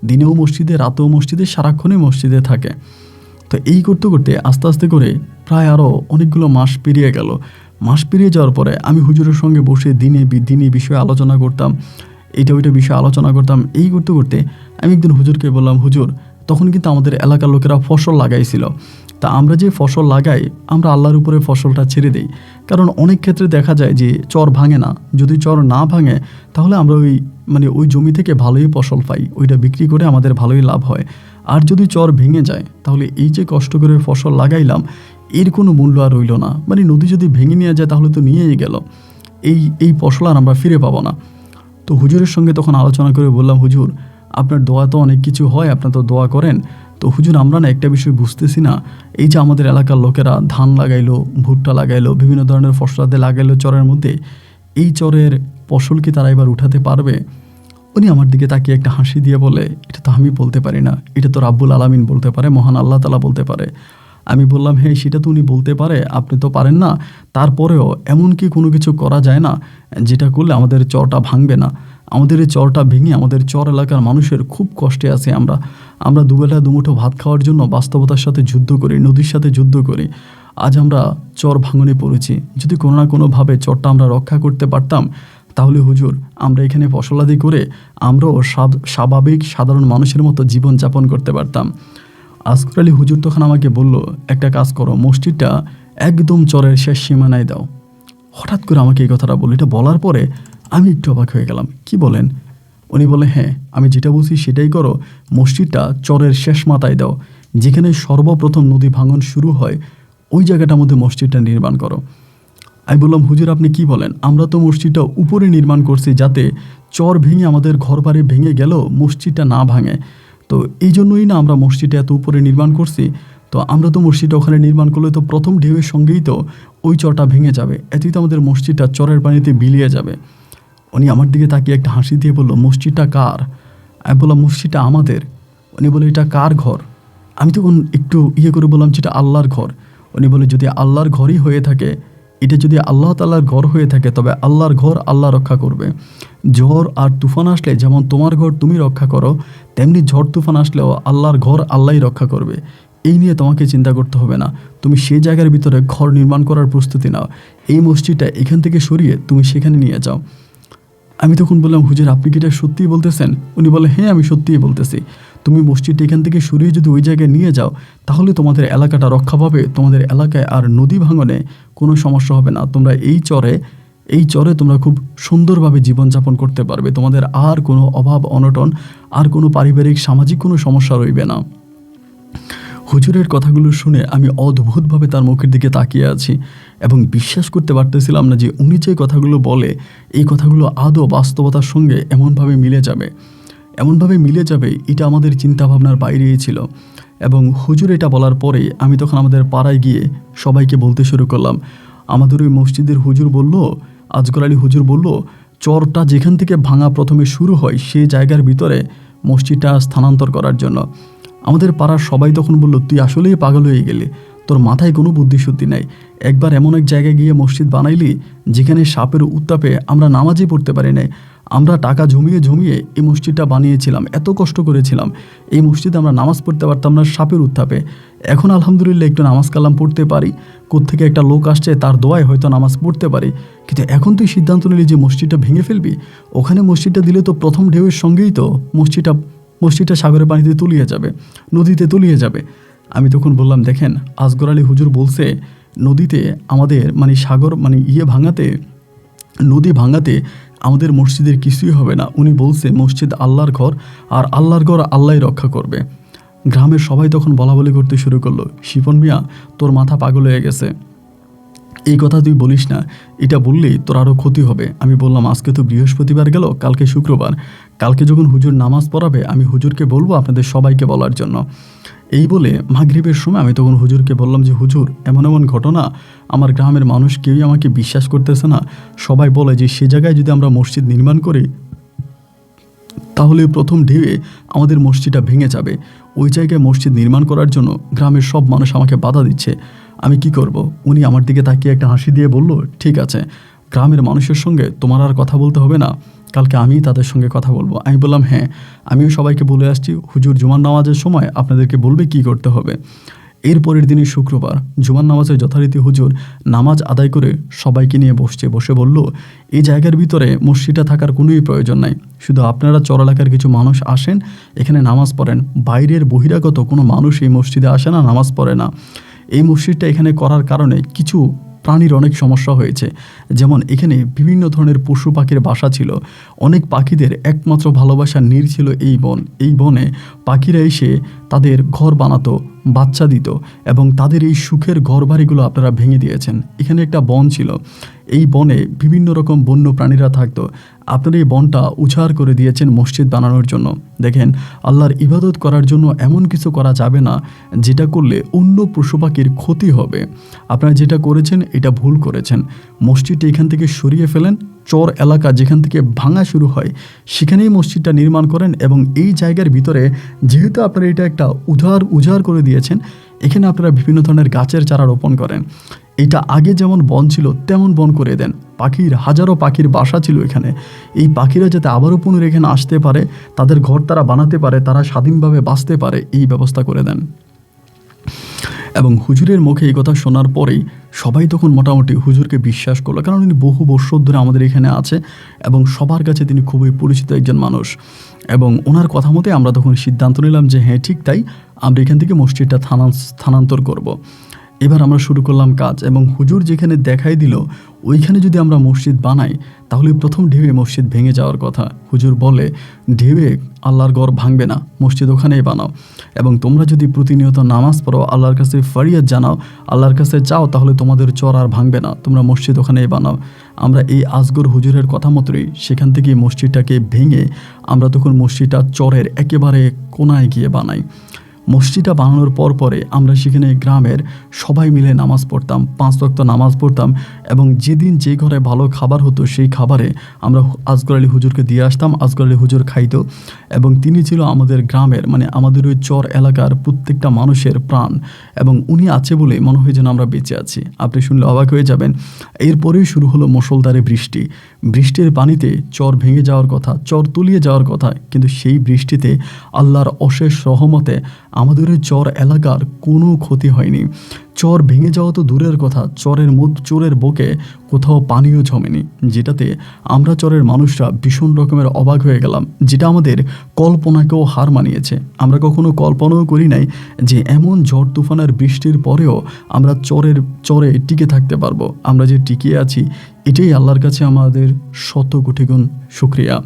দিনেও মসজিদে, রাতেও মসজিদে, সারাক্ষণই মসজিদে থাকে। তো এই করতে করতে আস্তে আস্তে করে প্রায় আরও অনেকগুলো মাস পেরিয়ে গেল। মাস পেরিয়ে যাওয়ার পরে আমি হুজুরের সঙ্গে বসে দিনে বিষয়ে আলোচনা করতাম, এইটা ওইটা বিষয়ে আলোচনা করতাম। এই করতে করতে আমি একদিন হুজুরকে বললাম, হুজুর তখন কিন্তু আমাদের এলাকার লোকেরা ফসল লাগাইছিল, তা আমরা যে ফসল লাগাই আমরা আল্লাহর উপরে ফসলটা ছেড়ে দিই। কারণ অনেক ক্ষেত্রে দেখা যায় যে চর ভাঙে না, যদি চর না ভাঙে তাহলে আমরা ওই জমি থেকে ভালোই ফসল পাই, ওইটা বিক্রি করে আমাদের ভালোই লাভ হয়। আর যদি চর ভেঙে যায় তাহলে এই যে কষ্ট করে ফসল লাগাইলাম এর কোনো মূল্য আর রইল না। নদী যদি ভেঙে নিয়ে যায় তাহলে তো নিয়েই গেল, এই ফসল আর আমরা ফিরে পাবো না। তো হুজুরের সঙ্গে তখন আলোচনা করে বললাম, হুজুর আপনার দোয়া তো অনেক কিছু হয়, আপনার তো দোয়া করেন, তো হুজুর আমরা না একটা বিষয় বুঝতেছি না, এই যে আমাদের এলাকার লোকেরা ধান লাগাইলো, ভুট্টা লাগাইলো, বিভিন্ন ধরনের ফসলাতে লাগাইলো চরের মধ্যে, এই চরের ফসল কি তারা এবার উঠাতে পারবে? উনি আমার দিকে তাকিয়ে একটা হাসি দিয়ে বলে, এটা তো আমি বলতে পারি না, এটা তো রাব্বুল আলামিন বলতে পারে, মহান আল্লাহ তাআলা বলতে পারে। আমি বললাম, হ্যাঁ সেটা তো উনি বলতে পারে, আপনি তো পারেন না, তারপরেও এমন কি কোনো কিছু করা যায় না যেটা করলে আমাদের চরটা ভাঙবে না? আমাদের এই চরটা ভেঙে আমাদের চর এলাকার মানুষের খুব কষ্টে আছে। আমরা দুবেলা দুমুঠো ভাত খাওয়ার জন্য বাস্তবতার সাথে যুদ্ধ করি, নদীর সাথে যুদ্ধ করি। আজ আমরা চর ভাঙনে পড়েছি। যদি কোনো না কোনোভাবে চরটা আমরা রক্ষা করতে পারতাম তাহলে হুজুর আমরা এখানে ফসলাদি করে আমরাও স্বাভাবিক সাধারণ মানুষের মতো জীবনযাপন করতে পারতাম। আসগর আলী হুজুর তখন আমাকে বলল, একটা কাজ করো, মসজিদটা একদম চরের শেষ সীমানায় দাও। হঠাৎ করে আমাকে এই কথাটা বলল। এটা বলার পরে আমি একটু অবাক হয়ে গেলাম। কি বলেন? উনি বলে, হ্যাঁ আমি যেটা বলছি সেটাই করো, মসজিদটা চরের শেষ মাথায় দাও, যেখানে সর্বপ্রথম নদী ভাঙন শুরু হয় ওই জায়গাটার মধ্যে মসজিদটা নির্মাণ করো। আমি বললাম, হুজুর আপনি কি বলেন? আমরা তো মসজিদটা উপরে নির্মাণ করছি যাতে চর ভেঙে আমাদের ঘর বাড়ি ভেঙে গেলেও মসজিদটা না ভাঙে। তো এই জন্যই না আমরা মসজিদটা এত উপরে নির্মাণ করছি। তো আমরা তো মসজিদটা ওখানে নির্মাণ করলে তো প্রথম ঢেউয়ের সঙ্গেই তো ওই চরটা ভেঙে যাবে, এতেই তো আমাদের মসজিদটা চরের পানিতে বিলিয়ে যাবে। উনি আমার দিকে তাকিয়ে একটা হাসি দিয়ে বলল, মসজিদটা কার? আমি বললাম, মসজিদটা আমাদের। উনি বলে, এটা কার ঘর? আমি তখন একটু করে বললাম, যেটা আল্লাহর ঘর। উনি বলে, যদি আল্লাহর ঘরই হয়ে থাকে, এটা যদি আল্লাহ তাআলার ঘর হয়ে থাকে, তবে আল্লাহর ঘর আল্লাহ রক্ষা করবে। ঝড় আর তুফান আসলে যেমন তোমার ঘর তুমি রক্ষা করো, তেমনি ঝড় তুফান আসলেও আল্লাহর ঘর আল্লাহই রক্ষা করবে। এই নিয়ে তোমাকে চিন্তা করতে হবে না, তুমি সেই জায়গার ভিতরে ঘর নির্মাণ করার প্রস্তুতি নাও। এই মসজিদটা এখান থেকে সরিয়ে তুমি সেখানে নিয়ে যাও। আমি তখন বললাম, হুজুর আপনি কি এটা সত্যিই বলতেছেন? উনি বলে, হ্যাঁ আমি সত্যিই বলতেছি। তুমি মসজিদটা এখান থেকে সরিয়ে যদি ওই জায়গায় নিয়ে যাও তাহলে তোমাদের এলাকাটা রক্ষা পাবে, তোমাদের এলাকায় আর নদী ভাঙনে কোনো সমস্যা হবে না। তোমরা এই চরে তোমরা খুব সুন্দরভাবে জীবনযাপন করতে পারবে, তোমাদের আর কোনো অভাব অনটন আর কোনো পারিবারিক সামাজিক কোনো সমস্যা রইবে না। হুজুরের কথাগুলো শুনে আমি অদ্ভুতভাবে তার মুখের দিকে তাকিয়ে আছি এবং বিশ্বাস করতে পারতেছিলাম না যে উনি যে কথাগুলো বলে এই কথাগুলো আদৌ বাস্তবতার সঙ্গে এমনভাবে মিলে যাবে এটা আমাদের চিন্তাভাবনার বাইরেই ছিল। এবং হুজুর এটা বলার পরে আমি তখন আমাদের পাড়ায় গিয়ে সবাইকে বলতে শুরু করলাম। আমাদের ওই মসজিদের হুজুর বলল, আসগর আলী হুজুর বলল, চরটা যেখান থেকে ভাঙা প্রথমে শুরু হয় সেই জায়গার ভিতরে মসজিদটা স্থানান্তর করার জন্য। আমাদের পাড়ার সবাই তখন বলল, তুই আসলেই পাগল হয়ে গেলি, তোর মাথায় কোনো বুদ্ধিশুদ্ধি নাই। একবার এমন এক জায়গায় গিয়ে মসজিদ বানাইলি যেখানে সাপের উত্তাপে আমরা নামাজই পড়তে পারি নাই। আমরা টাকা জমিয়ে এই মসজিদটা বানিয়েছিলাম, এত কষ্ট করেছিলাম, এই মসজিদে আমরা নামাজ পড়তে পারতাম না সাপের উত্তাপে। এখন আলহামদুলিল্লাহ একটু নামাজ কালাম পড়তে পারি, কোত্থেকে একটা লোক আসছে তার দোয়ায় হয়তো নামাজ পড়তে পারি। কিন্তু এখন তুই সিদ্ধান্ত নিলি যে মসজিদটা ভেঙে ফেলবি। ওখানে মসজিদটা দিলে তো প্রথম ঢেউয়ের সঙ্গেই তো মসজিদটা সাগরের পানিতে তলিয়ে যাবে, নদীতে তলিয়ে যাবে। আমি তখন বললাম, দেখেন আসগর আলী হুজুর বলছে নদীতে আমাদের সাগর নদী ভাঙাতে আমাদের মসজিদের কিছুই হবে না। উনি বলছে মসজিদ আল্লাহর ঘর, আর আল্লাহর ঘর আল্লাহই রক্ষা করবে। গ্রামের সবাই তখন বলাবলি করতে শুরু করলো, শিপন মিয়া, তোর মাথা পাগল হয়ে গেছে, এই কথা তুই বলিস না, এটা বললেই তোর আরও ক্ষতি হবে। আমি বললাম, আজকে তো বৃহস্পতিবার গেল, কালকে শুক্রবার, কালকে যখন হুজুর নামাজ পড়াবে আমি হুজুরকে বলবো আপনাদের সবাইকে বলার জন্য। এই বলে মাগরিবের সময় আমি তখন হুজুরকে বললাম যে হুজুর, এমন এমন ঘটনা, আমার গ্রামের মানুষ কেউই আমাকে বিশ্বাস করতেছে না। সবাই বলে যে সে জায়গায় যদি আমরা মসজিদ নির্মাণ করি তাহলে প্রথম ঢেউয়ে আমাদের মসজিদটা ভেঙে যাবে। ওই জায়গায় মসজিদ নির্মাণ করার জন্য গ্রামের সব মানুষ আমাকে বাধা দিচ্ছে, আমি কি করব? উনি আমার দিকে তাকিয়ে একটা হাসি দিয়ে বলল, ঠিক আছে, গ্রামের মানুষের সঙ্গে তোমার আর কথা বলতে হবে না, কালকে আমিই তাদের সঙ্গে কথা বলবো। আমি বললাম, হ্যাঁ, আমিও সবাইকে বলে আসছি, হুজুর জুমার নামাজের সময় আপনাদেরকে বলবে কি করতে হবে। এর পরের দিনই শুক্রবার জুমার নামাজের যথারীতি হুজুর নামাজ আদায় করে সবাইকে নিয়ে বসে বলল, এই জায়গার ভিতরে মসজিদটা থাকার কোনোই প্রয়োজন নাই, শুধু আপনারা চর এলাকার কিছু মানুষ আসেন, এখানে নামাজ পড়েন, বাইরের বহিরাগত কোনো মানুষ এই মসজিদে আসে না, নামাজ পড়ে না। এই মসজিদটা এখানে করার কারণে কিছু প্রাণীর অনেক সমস্যা হয়েছে, যেমন এখানে বিভিন্ন ধরনের পশু পাখির বাসা ছিল, অনেক পাখিদের একমাত্র ভালোবাসার নীড় ছিল এই বন। এই বনে পাখিরা এসে তাদের ঘর বানাতো, বাচ্চা দিত, এবং তাদের এই সুখের ঘর বাড়িগুলো আপনারা ভেঙে দিয়েছেন। এখানে একটা বন ছিল, এই বনে বিভিন্ন রকম বন্য প্রাণীরা থাকতো, আপনারা এই বনটা উজাড় করে দিয়েছেন মসজিদ বানানোর জন্য। দেখেন, আল্লাহর ইবাদত করার জন্য এমন কিছু করা যাবে না যেটা করলে অন্য পশু পাখির ক্ষতি হবে। আপনারা যেটা করেছেন এটা ভুল করেছেন, মসজিদটা এখান থেকে সরিয়ে ফেলেন, চর এলাকা যেখান থেকে ভাঙা শুরু হয় সেখানেই মসজিদটা নির্মাণ করেন, এবং এই জায়গার ভিতরে যেহেতু আপনারা এটা একটা উজাড় করে দিয়েছেন, এখানে আপনারা বিভিন্ন ধরনের গাছের চারা রোপণ করেন। এটা আগে যেমন বন ছিল তেমন বন করে দেন, হাজারো পাখির বাসা ছিল এখানে, এই পাখিরা যাতে আবারও পুনর এখানে আসতে পারে, তাদের ঘর তারা বানাতে পারে, তারা স্বাধীনভাবে বাঁচতে পারে, এই ব্যবস্থা করে দেন। এবং হুজুরের মুখে এই কথা শোনার পরেই সবাই তখন মোটামুটি হুজুরকে বিশ্বাস করলো, কারণ উনি বহু বছর ধরে আমাদের এখানে আছে এবং সবার কাছে তিনি খুবই পরিচিত একজন মানুষ। এবং ওনার কথা মতে আমরা তখন সিদ্ধান্ত নিলাম যে হ্যাঁ ঠিক তাই, আমরা এখান থেকে মসজিদটা স্থানান্তর করব। এবার আমরা শুরু করলাম কাজ, এবং হুজুর যেখানে দেখাই দিল ওইখানে যদি আমরা মসজিদ বানাই তাহলে প্রথম ঢেউয়ে মসজিদ ভেঙে যাওয়ার কথা। হুজুর বলে, ঢেউয়ে আল্লাহর ঘর ভাঙবে না, মসজিদ ওখানেই বানাও, এবং তোমরা যদি প্রতিনিয়ত নামাজ পড়ো, আল্লাহর কাছে ফরিয়াদ জানাও, আল্লাহর কাছে চাও, তাহলে তোমাদের চর আর ভাঙবে না, তোমরা মসজিদ ওখানেই বানাও। আমরা এই আজগর হুজুরের কথা মতোই সেখান থেকে মসজিদটাকে ভেঙে আমরা তখন মসজিদটা চরের একেবারে কোনায় গিয়ে বানাই। মসজিদটা বানানোর পরে আমরা সেখানে গ্রামের সবাই মিলে নামাজ পড়তাম, 5 ওয়াক্ত নামাজ পড়তাম, এবং যেদিন যে ঘরে ভালো খাবার হতো সেই খাবারে আমরা আজগর আলী হুজুরকে দিয়ে আসতাম, আজগর আলী হুজুর খাইতো, এবং তিনি ছিল আমাদের গ্রামের মানে আমাদের ওই চর এলাকার প্রত্যেকটা মানুষের প্রাণ, এবং উনি আছে বলে মনে হয় যেন আমরা বেঁচে আছি। আপনি শুনলে অবাক হয়ে যাবেন। এরপরেই শুরু হলো মুষলধারে বৃষ্টি। বৃষ্টির পানিতে চর ভেঙে যাওয়ার কথা, চর তলিয়ে যাওয়ার কথা, কিন্তু সেই বৃষ্টিতে আল্লাহর অশেষ রহমতে আমাদের ওই চর এলাকার কোনো ক্ষতি হয়নি। চর ভেঙে যাওয়া তো দূরের কথা, চরের বুকে কোথাও পানিও জমেনি, যেটাতে আমরা চরের মানুষরা ভীষণ রকমের অবাক হয়ে গেলাম, যেটা আমাদের কল্পনাকেও হার মানিয়েছে। আমরা কখনো কল্পনাও করি নাই যে এমন ঝড় তুফানের বৃষ্টির পরেও আমরা চরে টিকে থাকতে পারবো। আমরা যে টিকে আছি এটাই আল্লাহর কাছে আমাদের শত কোটি গুণ শুকরিয়া।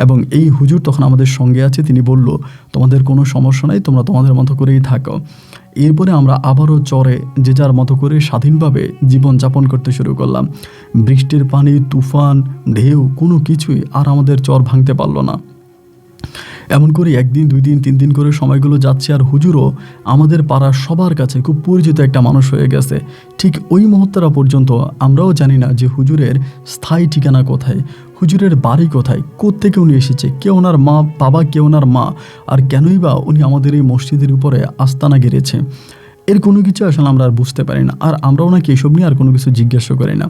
এবং এই হুজুর তখন আমাদের সঙ্গে আছে, তিনি বলল, তোমাদের কোনো সমস্যা নাই, তোমরা তোমাদের মতো করেই থাকো। এরপরে আমরা আবারও চরে যে যার মতো করে স্বাধীনভাবে জীবনযাপন করতে শুরু করলাম। বৃষ্টির পানি, তুফান, ঢেউ কোনো কিছুই আর আমাদের চর ভাঙতে পারলো না। এমন করে 1 দিন 2 দিন 3 দিন করে সময়গুলো যাচ্ছে, আর হুজুরও আমাদের পাড়ার সবার কাছে খুব পরিচিত একটা মানুষ হয়ে গেছে। ঠিক ওই মুহূর্তটা পর্যন্ত আমরাও জানি না যে হুজুরের স্থায়ী ঠিকানা কোথায়, হুজুরের বাড়ি কোথায়, কোত্থেকে উনি এসেছে, কে ওনার মা বাবা, কে ওনার মা, আর কেনই বা উনি আমাদের এই মসজিদের উপরে আস্তানা গেড়েছে। এর কোনো কিছু আসলে আমরা আর বুঝতে পারি না, আর আমরা ওনাকে এসব নিয়ে আর কোনো কিছু জিজ্ঞাসা করি না।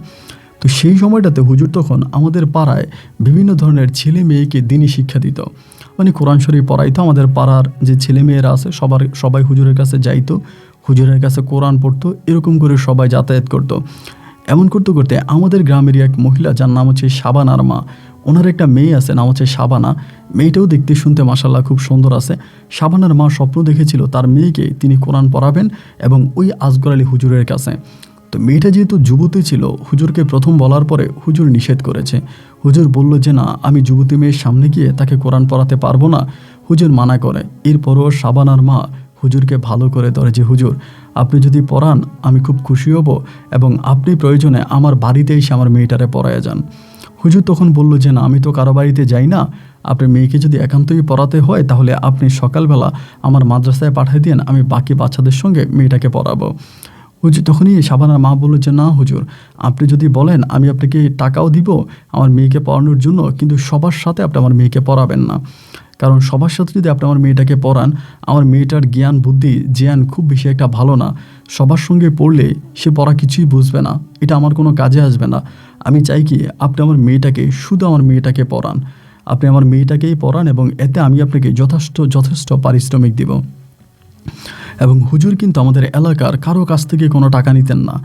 তো সেই সময়টাতে হুজুর তখন আমাদের পাড়ায় বিভিন্ন ধরনের ছেলে মেয়েকে দিনই শিক্ষা দিত, মানে কোরআন শরীফ পড়াইতো। আমাদের পাড়ার যে ছেলে মেয়েরা আছে সবাই হুজুরের কাছে যাইতো, হুজুরের কাছে কোরআন পড়তো, এরকম করে সবাই যাতায়াত করতো। এমন করতে করতে আমাদের গ্রামেরই এক মহিলা, যার নাম হচ্ছে শাবানার মা, ওনার একটা মেয়ে আছে, নাম হচ্ছে শাবানা। মেয়েটাও দেখতে শুনতে মাশাআল্লাহ খুব সুন্দর আছে। শাবানার মা স্বপ্ন দেখেছিল তার মেয়েকে তিনি কোরআন পড়াবেন, এবং ওই আজগর আলী হুজুরের কাছে। তো মেয়েটা যেহেতু যুবতী ছিল, হুজুরকে প্রথম বলার পরে হুজুর নিষেধ করেছে। হুজুর বলল যে না, আমি যুবতী মেয়ের সামনে গিয়ে তাকে কোরআন পড়াতে পারবো না। হুজুর মানা করে। এরপরও শাবানার মা হুজুরকে ভালো করে ধরে যে হুজুর, আপনি যদি পড়ান আমি খুব খুশি হব, এবং আপনি প্রয়োজনে আমার বাড়িতে এসে আমার মেয়েটারে পড়ায় যান। হুজুর তখন বলল যে না, আমি তো কারো বাড়িতে যাই না, আপনার মেয়েকে যদি একান্তই পড়াতে হয় তাহলে আপনি সকালবেলা আমার মাদ্রাসায় পাঠিয়ে দিন, আমি বাকি বাচ্চাদের সঙ্গে মেয়েটাকে পড়াবো। হুজুর তখনই শাবানার মা বলল যে না হুজুর, আপনি যদি বলেন আমি আপনাকে টাকাও দিব আমার মেয়েকে পড়ানোর জন্য, কিন্তু সবার সাথে আপনি আমার মেয়েকে পড়াবেন না। কারণ সবার সাথে যদি আপনি আমার মেয়েটাকে পড়ান, আমার মেয়েটার জ্ঞান বুদ্ধি জ্ঞান খুব বেশি একটা ভালো না। সবার সঙ্গে পড়লে সে পড়া কিছুই বুঝবে না, এটা আমার কোনো কাজে আসবে না। আমি চাই কি আপনি আমার মেয়েটাকে, শুধু আমার মেয়েটাকে পড়ান, আপনি আমার মেয়েটাকেই পড়ান, এবং এতে আমি আপনাকে যথেষ্ট পারিশ্রমিক দিব। এবং হুজুর কিন্তু আমাদের এলাকার কারো কাছ থেকে কোনো টাকা নিতেন না।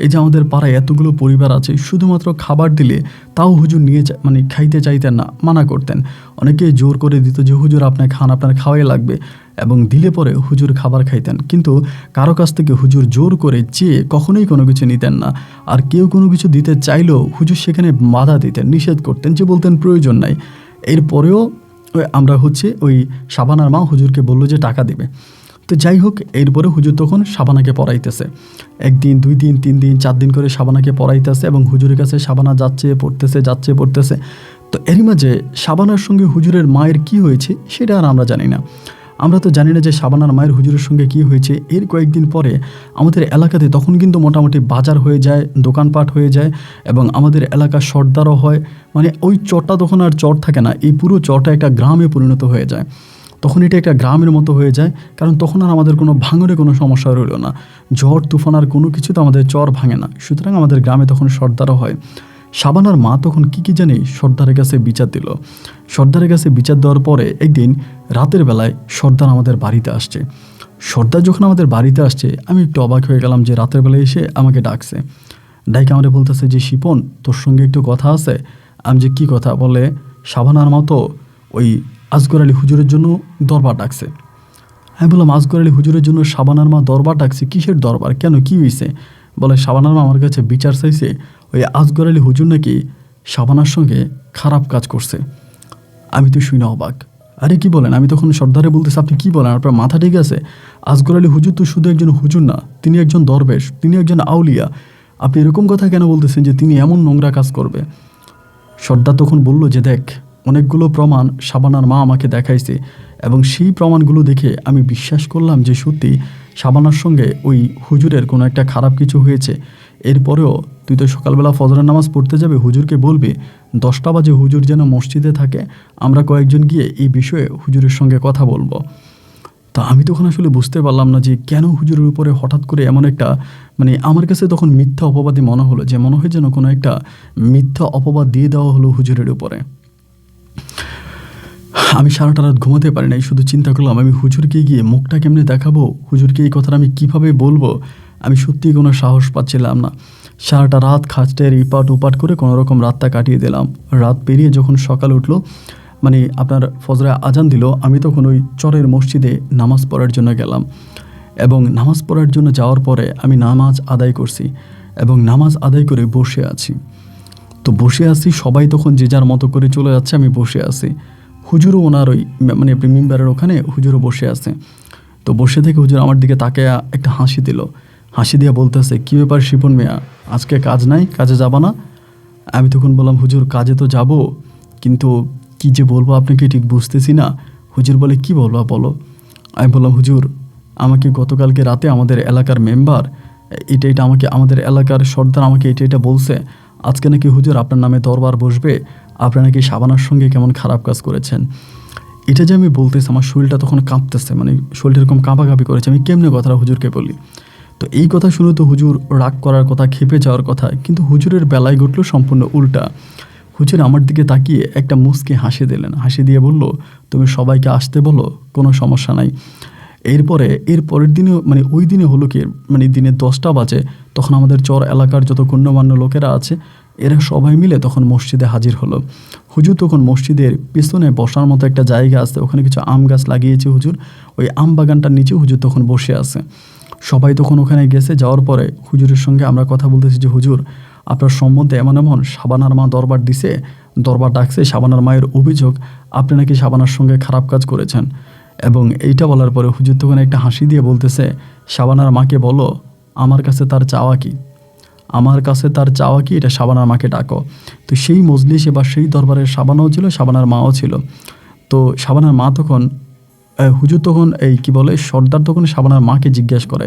এই যে আমাদের পাড়ায় এতগুলো পরিবার আছে, শুধুমাত্র খাবার দিলে তাও হুজুর নিয়ে মানে খাইতে চাইতেন না, মানা করতেন। অনেকে জোর করে দিত যে হুজুর আপনার খান, আপনার খাওয়াই লাগবে, এবং দিলে পরে হুজুর খাবার খাইতেন। কিন্তু কারো কাছ থেকে হুজুর জোর করে চেয়ে কখনোই কোনো কিছু নিতেন না। আর কেউ কোনো কিছু দিতে চাইলেও হুজুর সেখানে বাধা দিতেন, নিষেধ করতেন, যে বলতেন প্রয়োজন নাই। এরপরেও আমরা ওই শাবানার মা হুজুরকে বললো যে টাকা দেবে। তো যাই হোক, এরপরে হুজুর তখন শাবানাকে পড়াইতেছে। 1 দিন 2 দিন 3 দিন 4 দিন করে শাবানাকে পড়াইতেছে, এবং হুজুরের কাছে শাবানা যাচ্ছে পড়তেছে। তো এরই মাঝে শাবানার সঙ্গে হুজুরের মায়ের কি হয়েছে সেটা আর আমরা জানি না। আমরা তো জানি না যে শাবানার মায়ের হুজুরের সঙ্গে কি হয়েছে। এর কয়েকদিন পরে আমাদের এলাকাতে তখন কিন্তু মোটামুটি বাজার হয়ে যায়, দোকানপাট হয়ে যায়, এবং আমাদের এলাকা সর্দারও হয়। মানে ওই চরটা তখন আর চর থাকে না, এই পুরো চরটা একটা গ্রামে পরিণত হয়ে যায়। তখন এটা একটা গ্রামের মতো হয়ে যায়, কারণ তখন আর আমাদের কোনো ভাঙনে কোনো সমস্যা রইল না। ঝড় তুফান আর কোনো কিছু তো আমাদের চর ভাঙে না, সুতরাং আমাদের গ্রামে তখন সর্দারও হয়। শাবানার মা তখন কী জানি সর্দারের কাছে বিচার দিল। সর্দারের কাছে বিচার দেওয়ার পরে একদিন রাতের বেলায় সর্দার আমাদের বাড়িতে আসছে। সর্দার যখন আমাদের বাড়িতে আসছে, আমি একটু অবাক হয়ে গেলাম যে রাতের বেলায় এসে আমাকে ডাকছে। ডাইকে আমাদের বলতেছে যে শিপন, তোর সঙ্গে একটু কথা আছে। আমি যে কী কথা? বলে শাবানার মা তো ওই আসগর আলী হুজুরের জন্য দরবার ডাকছে। আমি বললাম আসগর আলী হুজুরের জন্য শাবানার মা দরবার ডাকছে? কিসের দরবার, কেন, কি হয়েছে? বলে শাবানার মা আমার কাছে বিচার চাইছে, ওই আসগর আলী হুজুর নাকি শাবানার সঙ্গে খারাপ কাজ করছে। আমি তো শুনে অবাক। আরে কি বলেন? আমি তখন সর্দারে বলতেছি, আপনি কি বলেন? আপনার মাথা ঠিক আছে? আসগর আলী হুজুর তো শুধু একজন হুজুর না, তিনি একজন দরবেশ, তিনি একজন আউলিয়া। আপনি এরকম কথা কেন বলতেছেন যে তিনি এমন নোংরা কাজ করবে? সর্দার তখন বলল যে দেখ, অনেকগুলো প্রমাণ শাবানার মা আমাকে দেখাইছে, এবং সেই প্রমাণগুলো দেখে আমি বিশ্বাস করলাম যে সত্যি শাবানার সঙ্গে ওই হুজুরের কোনো একটা খারাপ কিছু হয়েছে। এরপরেও তুই তো সকালবেলা ফজরের নামাজ পড়তে যাবে, হুজুরকে বলবি 10টা বাজে হুজুর যেন মসজিদে থাকে, আমরা কয়েকজন গিয়ে এই বিষয়ে হুজুরের সঙ্গে কথা বলবো। তা আমি তখন আসলে বুঝতে পারলাম না যে কেন হুজুরের উপরে হঠাৎ করে এমন একটা, মানে আমার কাছে তখন মিথ্যা অপবাদই মনে হলো, যে মনে হয় যেন কোনো একটা মিথ্যা অপবাদ দিয়ে দেওয়া হলো হুজুরের উপরে। আমি সারাটা রাত ঘুমাতে পারি নাই, শুধু চিন্তা করলাম আমি হুজুরকে গিয়ে মুখটা কেমনে দেখাবো, হুজুরকে এই কথাটা আমি কিভাবে বলবো। আমি সত্যিই কোনো সাহস পাচ্ছিলাম না। সারাটা রাত খাঁচটের ইপাট ওপাট করে কোনো রকম রাতটা কাটিয়ে দিলাম। রাত পেরিয়ে যখন সকাল উঠলো, মানে আপনার ফজরে আজান দিল, আমি তখন ওই চরের মসজিদে নামাজ পড়ার জন্য গেলাম। এবং নামাজ পড়ার জন্য যাওয়ার পরে আমি নামাজ আদায় করছি, এবং নামাজ আদায় করে বসে আছি। তো বসে আছি, সবাই তখন যে যার মতো করে চলে যাচ্ছে, আমি বসে আছি। হুজুরও ওনার ওই মানে আপনি মিম্বারের ওখানে হুজুরও বসে আছে। তো বসে থেকে হুজুর আমার দিকে তাকে একটা হাসি দিল। হাসি দিয়ে বলতেছে, কী ব্যাপার শিপন মিয়া, আজকে কাজ নাই, কাজে যাবা না? আমি তখন বললাম, হুজুর কাজে তো যাব, কিন্তু কি যে বলবো আপনাকে ঠিক বুঝতেছি না। হুজুর বলে, কি বলবা বলো। আমি বললাম, হুজুর আমাকে গতকালকে রাতে আমাদের এলাকার মেম্বার এটা আমাকে, আমাদের এলাকার সর্দার আমাকে এটা বলছে, আজকে নাকি হুজুর আপনার নামে দরবার বসবে, আপনারা নাকি শাবানার সঙ্গে কেমন খারাপ কাজ করেছেন। এটা যে আমি বলতেছি, আমার শরীরটা তখন কাঁপতেছে, মানে শরীরটা এরকম কাঁপাকাঁপি করেছে। আমি কেমনে কথাটা হুজুরকে বলি? তো এই কথা শুনে তো হুজুর রাগ করার কথা, ক্ষেপে যাওয়ার কথা, কিন্তু হুজুরের বেলায় ঘটলো সম্পূর্ণ উল্টা। হুজুর আমার দিকে তাকিয়ে একটা মুচকি হাসি দিলেন, হাসি দিয়ে বলল, তুমি সবাইকে আসতে বলো, কোনো সমস্যা নাই। এর পরের দিনে, মানে ওই দিনে হলো কি, মানে দিনে 10টা বাজে, তখন আমাদের চর এলাকার যত গণ্যমান্য লোকেরা আছে এরা সবাই মিলে তখন মসজিদে হাজির হলো। হুজুর তখন মসজিদের পিছনে বসার মতো একটা জায়গা আছে, ওখানে কিছু আম গাছ লাগিয়েছে হুজুর, ওই আম বাগানটার নিচে হুজুর তখন বসে আছে। সবাই তখন ওখানে গেছে। যাওয়ার পরে হুজুরের সঙ্গে আমরা কথা বলতেছি যে হুজুর আপনার সম্বন্ধে এমন এমন শাবানার মা দরবার দিছে, দরবার ডাকছে। শাবানার মায়ের অভিযোগ আপনি নাকি শাবানার সঙ্গে খারাপ কাজ করেছেন। এবং এইটা বলার পরে হুজুর তখন একটা হাসি দিয়ে বলতেছে, শাবানার মাকে বলো আমার কাছে তার চাওয়া কি, আমার কাছে তার চাওয়া কি, এটা শাবানার মাকে ডাকো। তো সেই মজলিসে বা সেই দরবারের শাবানাও ছিল, শাবানার মাও ছিল। তো শাবানার মা তখন হুজুর তখন এই কি বলে সর্দার তখন শাবানার মাকে জিজ্ঞেস করে,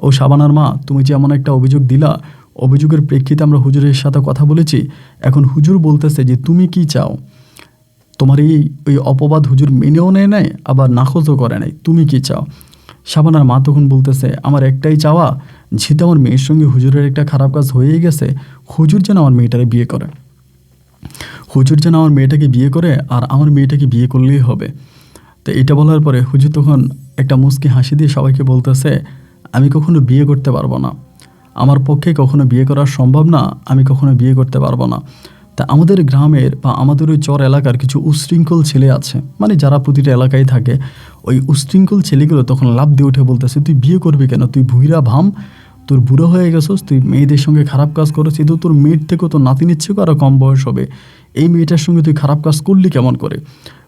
ও শাবানার মা, তুমি যে এমন একটা অভিযোগ দিলা, অভিযোগের প্রেক্ষিতে আমরা হুজুরের সাথে কথা বলেছি, এখন হুজুর বলতেছে যে তুমি কি চাও। তোমার এই অপবাদ হুজুর মেনেও নেয় নাই, আবার নাকচও করে নাই, তুমি কি চাও। শাবানার মা তখন বলতেছে, আমার একটাই চাওয়া, যেহেতু আমার মেয়ের সঙ্গে হুজুরের একটা খারাপ কাজ হয়েই গেছে, হুজুর যেন আমার মেয়েটারে বিয়ে করে, হুজুর যেন আমার মেয়েটাকে বিয়ে করে, আর আমার মেয়েটাকে বিয়ে করলেই হবে। তো এটা বলার পরে হুজুর তখন একটা মুচকি হাসি দিয়ে সবাইকে বলতেছে, আমি কখনো বিয়ে করতে পারবো না, আমার পক্ষে কখনো বিয়ে করা সম্ভব না, আমি কখনো বিয়ে করতে পারবো না। তা আমাদের গ্রামের বা আমাদের ওই চর এলাকার কিছু উশৃঙ্খল ছেলে আছে, মানে যারা প্রতিটা এলাকায় থাকে, ওই উশৃঙ্খল ছেলেগুলো তখন লাফ দিয়ে উঠে বলতেছে, তুই বিয়ে করবি কেন, তুই ভুইরা ভাম, তোর বুড়ো হয়ে গেছোস, তুই মেয়েদের সঙ্গে খারাপ কাজ করেছিস, তো তোর মেয়ের থেকেও তোর নাতিনির থেকেও আরও কম বয়স হবে, এই মেয়েটার সঙ্গে তুই খারাপ কাজ করলি কেমন করে।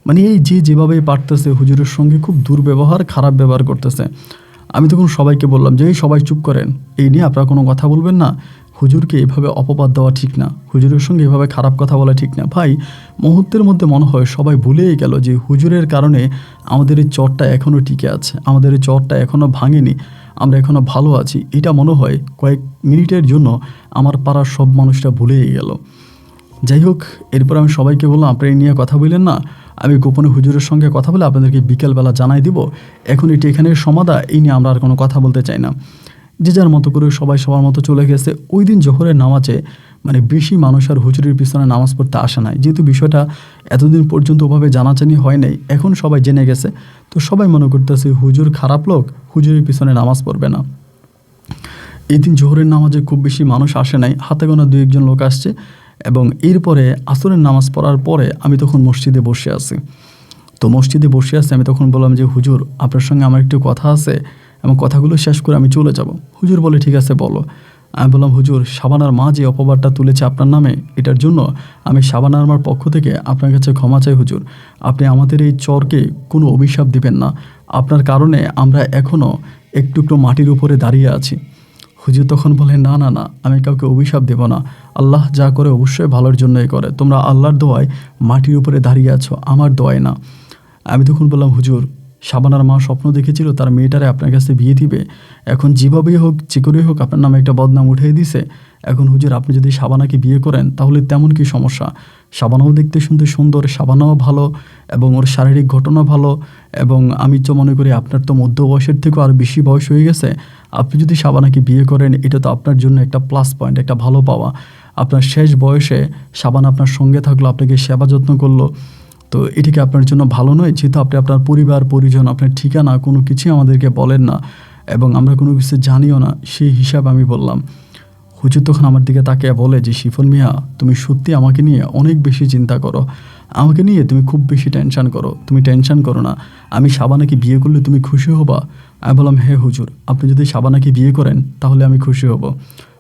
মানে এই যে যেভাবে পারতেছে হুজুরের সঙ্গে খুব দুর্ব্যবহার, খারাপ ব্যবহার করতেছে। আমি তখন সবাইকে বললাম যে এই সবাই চুপ করেন, এই নিয়ে আপনারা কোনো কথা বলবেন না, হুজুরকে এভাবে অপবাদ দেওয়া ঠিক না, হুজুরের সঙ্গে এভাবে খারাপ কথা বলা ঠিক না। ভাই, মুহূর্তের মধ্যে মনে হয় সবাই ভুলেই গেল যে হুজুরের কারণে আমাদের এই চরটা এখনও টিকে আছে, আমাদের এই চরটা এখনও ভাঙেনি, আমরা এখনও ভালো আছি। এটা মনে হয় কয়েক মিনিটের জন্য আমার পাড়ার সব মানুষটা ভুলেই গেল। যাই হোক, এরপর আমি সবাইকে বললাম, আপনারা এই নিয়ে কথা বললেন না, আমি গোপনে হুজুরের সঙ্গে কথা বলে আপনাদেরকে বিকেলবেলা জানাই দিব, এখন এটি এখানের সমাধা, এই নিয়ে আমরা আর কোনো কথা বলতে চাই না। যে যার মতো করে সবাই সবার মতো চলে গেছে। ওই দিন জোহরের নামাজে মানে বেশি মানুষ আর হুজুরের পিছনে নামাজ পড়তে আসে নাই, যেহেতু বিষয়টা এতদিন পর্যন্ত ওভাবে জানাজানি হয় নাই, এখন সবাই জেনে গেছে। তো সবাই মনে করতেছে হুজুর খারাপ লোক, হুজুরের পিছনে নামাজ পড়বে না। এই দিন জোহরের নামাজে খুব বেশি মানুষ আসে নাই, হাতে গোনা 2-1 জন লোক আসছে। এবং এরপরে আসরের নামাজ পড়ার পরে আমি তখন মসজিদে বসে আছি। তো মসজিদে বসে আছি, আমি তখন বললাম যে হুজুর, আপনার সঙ্গে আমার একটু কথা আছে এবং কথাগুলো শেষ করে আমি চলে যাব। হুজুর বলে, ঠিক আছে বলো। আমি বললাম, হুজুর, শাবানার মা যে অপবাদটা তুলেছে আপনার নামে, এটার জন্য আমি শাবানার মার পক্ষ থেকে আপনার কাছে ক্ষমা চাই হুজুর। আপনি আমাদের এই চরকে কোনো অভিশাপ দিবেন না, আপনার কারণে আমরা এখনও একটু মাটির উপরে দাঁড়িয়ে আছি। হুজুর তখন বলে, না না না, আমি কাউকে অভিশাপ দেব না, আল্লাহ যা করে অবশ্যই ভালোর জন্যই করে, তোমরা আল্লাহর দোয়ায় মাটির উপরে দাঁড়িয়ে আছো, আমার দোয়ায় না। আমি তখন বললাম, হুজুর, শাবানার মা স্বপ্ন দেখেছিল তার মেয়েটারে আপনার কাছে বিয়ে দিবে, এখন যেভাবেই হোক যে করেই হোক আপনার নামে একটা বদনাম উঠিয়ে দিছে। এখন হুজুর, আপনি যদি শাবানাকে বিয়ে করেন তাহলে তেমন কি সমস্যা, শাবানাও দেখতে শুনতে সুন্দর, শাবানাও ভালো এবং ওর শারীরিক ঘটনা ভালো, এবং আমি তো মনে করি আপনার তো মধ্য বয়সের থেকেও আরও বেশি বয়স হয়ে গেছে, আপনি যদি শাবানাকে বিয়ে করেন এটা তো আপনার জন্য একটা প্লাস পয়েন্ট, একটা ভালো পাওয়া। আপনার শেষ বয়সে শাবানা আপনার সঙ্গে থাকলো, আপনাকে সেবা যত্ন করলো, তো এটিকে আপনার জন্য ভালো নয়? যেহেতু আপনি আপনার পরিবার পরিজন, আপনার ঠিকানা কোনো কিছুই আমাদেরকে বলেন না এবং আমরা কোনো কিছু জানিও না, সেই হিসাব আমি বললাম। হুজুর তখন আমার দিকে তাকিয়ে বলে যে, শিফন মিয়া, তুমি সত্যি আমাকে নিয়ে অনেক বেশি চিন্তা করো, আমাকে নিয়ে তুমি খুব বেশি টেনশন করো, তুমি টেনশন করো না, আমি শাবানাকে বিয়ে করলে তুমি খুশি হবা? আমি বললাম, হ্যাঁ হুজুর, আপনি যদি শাবানাকে বিয়ে করেন তাহলে আমি খুশি হব।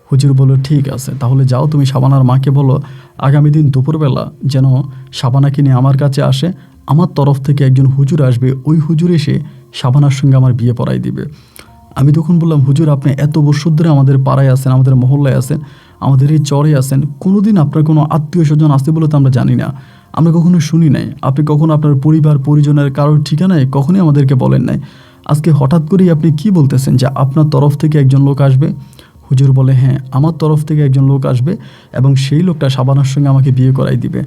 হুজুর বলল, ঠিক আছে, তাহলে যাও, তুমি শাবানার মাকে বলো আগামী দিন দুপুরবেলা যেন শাবানাকে নিয়ে আমার কাছে আসে, আমার তরফ থেকে একজন হুজুর আসবে, ওই হুজুর এসে শাবানার সঙ্গে আমার বিয়ে পড়াই দিবে। আমি তখন বললাম, হুজুর, আপনি এত বছর ধরে আমাদের পাড়ায় আছেন, আমাদের মহল্লায় আছেন, আমাদের এই চরে আছেন, কোনোদিন আপনার কোনো আত্মীয় স্বজন আছে বলে তো আমরা জানি না, আমরা কখনো শুনি নাই, আপনি কখনো আপনার পরিবার পরিজনের কারোর ঠিকানায় কখনোই আমাদেরকে বলেন নাই, আজকে হঠাৎ করেই আপনি কি বলতেছেন যে আপনার তরফ থেকে একজন লোক আসবে? হুজুর বলে, হ্যাঁ, আমার তরফ থেকে একজন লোক আসবে এবং সেই লোকটা শাবানার সঙ্গে আমাকে বিয়ে করাই দিবে।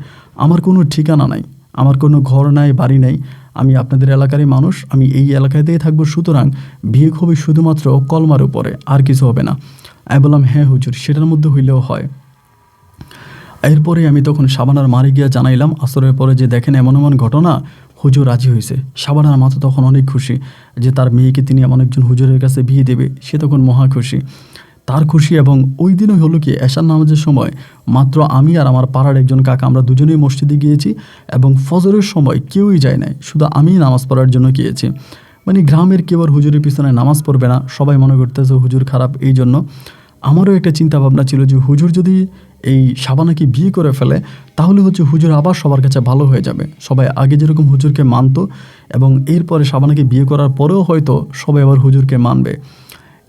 আমার কোনো ঠিকানা নাই, আমার কোনো ঘর নাই, বাড়ি নাই, আমি আপনাদের এলাকারই মানুষ, আমি এই এলাকাতেই থাকবো, সুতরাং বিয়ে হবে শুধুমাত্র কলমার উপরে, আর কিছু হবে না। আমি বললাম, হ্যাঁ হুজুর, সেটার মধ্যে হইলেও হয়। এরপরে আমি তখন শাবানার মারে গিয়া জানাইলাম আসরের পরে যে, দেখেন এমন এমন ঘটনা, হুজুর রাজি হয়েছে। শাবানার মা তো তখন অনেক খুশি যে তার মেয়েকে তিনি এমন একজন হুজুরের কাছে বিয়ে দেবে, সে তখন মহা খুশি, তার খুশি। এবং ওই দিনই হলো কি, এশার নামাজের সময় মাত্র আমি আর আমার পাড়ার একজন কাকা, আমরা দুজনেই মসজিদে গিয়েছি এবং ফজরের সময় কেউই যায় নাই, শুধু আমিই নামাজ পড়ার জন্য গিয়েছি। মানে গ্রামের কেউ আর হুজুরের পিছনে নামাজ পড়বে না, সবাই মনে করতেছে হুজুর খারাপ। এই জন্য আমারও একটা চিন্তা ভাবনা ছিল যে হুজুর যদি এই শাবানাকে বিয়ে করে ফেলে, তাহলে হচ্ছে হুজুর আবার সবার কাছে ভালো হয়ে যাবে। সবাই আগে যেরকম হুজুরকে মানত এবং এরপরে শাবানাকে বিয়ে করার পরেও হয়তো সবাই আবার হুজুরকে মানবে।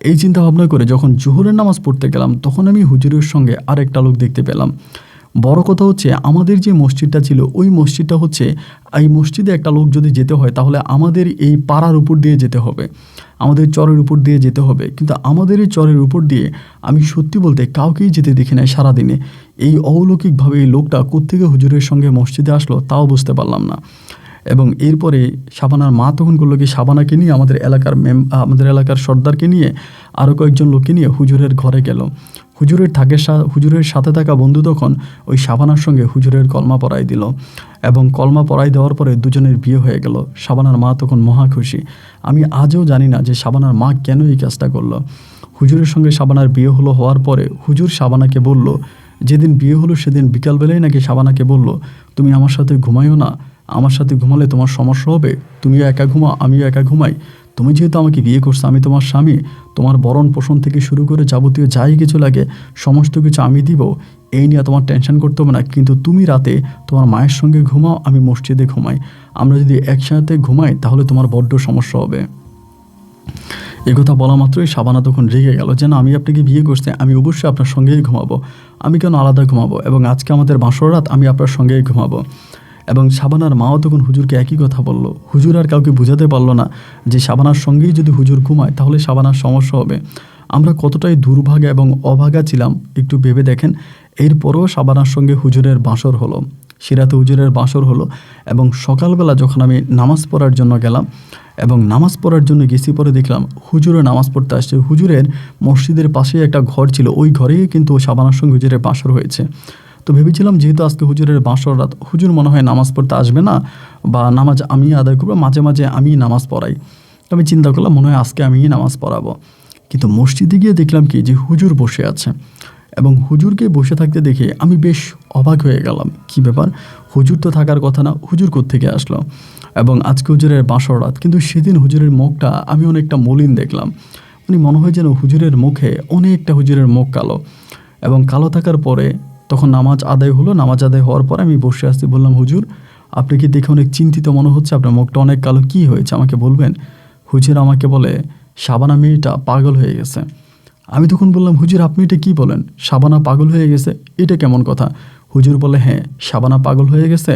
এই চিন্তা ভাবনা করে যখন জোহরের নামাজ পড়তে গেলাম, তখন আমি হুজুরের সঙ্গে আরেকটা লোক দেখতে পেলাম। বড় কথা হচ্ছে, আমাদের যে মসজিদটা ছিল ওই মসজিদটা হচ্ছে, এই মসজিদে একটা লোক যদি যেতে হয় তাহলে আমাদের এই পাড়ার উপর দিয়ে যেতে হবে, আমাদের চরের উপর দিয়ে যেতে হবে। কিন্তু আমাদের এই চরের উপর দিয়ে আমি সত্যি বলতে কাউকেই যেতে দেখি নাই সারাদিনে। এই অলৌকিকভাবে এই লোকটা কোত্থেকে হুজুরের সঙ্গে মসজিদে আসলো তাও বুঝতে পারলাম না। এবং এরপরে শাবানার মা তখন করলো কি, শাবানাকে নিয়ে আমাদের এলাকার সর্দারকে নিয়ে আরও কয়েকজন লোককে নিয়ে হুজুরের ঘরে গেল। হুজুরের সাথে থাকা বন্ধু তখন ওই শাবানার সঙ্গে হুজুরের কলমা পড়াই দিল এবং কলমা পড়াই দেওয়ার পরে দুজনের বিয়ে হয়ে গেল। শাবানার মা তখন মহা খুশি। আমি আজও জানি না যে শাবানার মা কেন এই কাজটা করলো। হুজুরের সঙ্গে শাবানার বিয়ে হওয়ার পরে হুজুর শাবানাকে বলল, যেদিন বিয়ে হলো সেদিন বিকালবেলায় নাকি শাবানাকে বলল, তুমি আমার সাথে ঘুমাইও না, আমার সাথে ঘুমালে তোমার সমস্যা হবে, তুমিও একা ঘুমাও আমিও একা ঘুমাই, তুমি যেহেতু আমাকে বিয়ে করছো, আমি তোমার স্বামী, তোমার ভরণ পোষণ থেকে শুরু করে যাবতীয় যাই কিছু লাগে সমস্ত কিছু আমি দিব, এই নিয়ে তোমার টেনশন করতে হবে না। কিন্তু তুমি রাতে তোমার মায়ের সঙ্গে ঘুমাও, আমি মসজিদে ঘুমাই, আমরা যদি একসাথে ঘুমাই তাহলে তোমার বড্ড সমস্যা হবে। এই কথা বলা মাত্রই শাবানা তখন রেগে গেল, যেন আমি আপনাকে বিয়ে করছি, আমি অবশ্যই আপনার সঙ্গেই ঘুমাবো, আমি কেন আলাদা ঘুমাবো, এবং আজকে আমাদের বাসর রাত, আমি আপনার সঙ্গেই ঘুমাবো। এবং শাবানার মাও তখন হুজুরকে একই কথা বলল। হুজুর আর কাউকে বুঝাতে পারলো না যে শাবানার সঙ্গেই যদি হুজুর ঘুমায় তাহলে শাবানার সমস্যা হবে। আমরা কতটাই দুর্ভাগা এবং অভাগা ছিলাম একটু ভেবে দেখেন। এরপরও শাবানার সঙ্গে হুজুরের বাসর হলো, সিরাতে হুজুরের বাসর হলো। এবং সকালবেলা যখন আমি নামাজ পড়ার জন্য গেলাম এবং নামাজ পড়ার জন্য গেছি, পরে দেখলাম হুজুরও নামাজ পড়তে আসছে। হুজুরের মসজিদের পাশেই একটা ঘর ছিল, ওই ঘরেই কিন্তু শাবানার সঙ্গে হুজুরের বাসর হয়েছে। তো ভেবেছিলাম যেহেতু আজকে হুজুরের বাসর রাত, হুজুর মনে হয় নামাজ পড়তে আসবে না বা নামাজ আমি আদায় করবো, মাঝে মাঝে আমি নামাজ পড়াই। আমি চিন্তা করলাম মনে হয় আজকে আমিই নামাজ পড়াবো। কিন্তু মসজিদে গিয়ে দেখলাম কি যে হুজুর বসে আছে এবং হুজুরকে বসে থাকতে দেখে আমি বেশ অবাক হয়ে গেলাম। কি ব্যাপার, হুজুর তো থাকার কথা না, হুজুর কোত্থেকে আসলো? এবং আজকে হুজুরের বাসর রাত, কিন্তু সেদিন হুজুরের মুখটা আমি অনেকটা মলিন দেখলাম। মানে মনে হয় যেন হুজুরের মুখে অনেকটা, হুজুরের মুখ কালো। এবং কালো থাকার পরে তখন নামাজ আদায় হলো। নামাজ আদায় হওয়ার পর আমি বসে আসছি, বললাম হুজুর আপনি কি দেখে অনেক চিন্তিত মনে হচ্ছে, আপনার মুখটা অনেক কালো, কী হয়েছে আমাকে বলবেন? হুজুর আমাকে বলে শাবানা মেয়েটা পাগল হয়ে গেছে। আমি তখন বললাম হুজুর আপনি এটা কী বলেন, শাবানা পাগল হয়ে গেছে, এটা কেমন কথা? হুজুর বলে হ্যাঁ শাবানা পাগল হয়ে গেছে।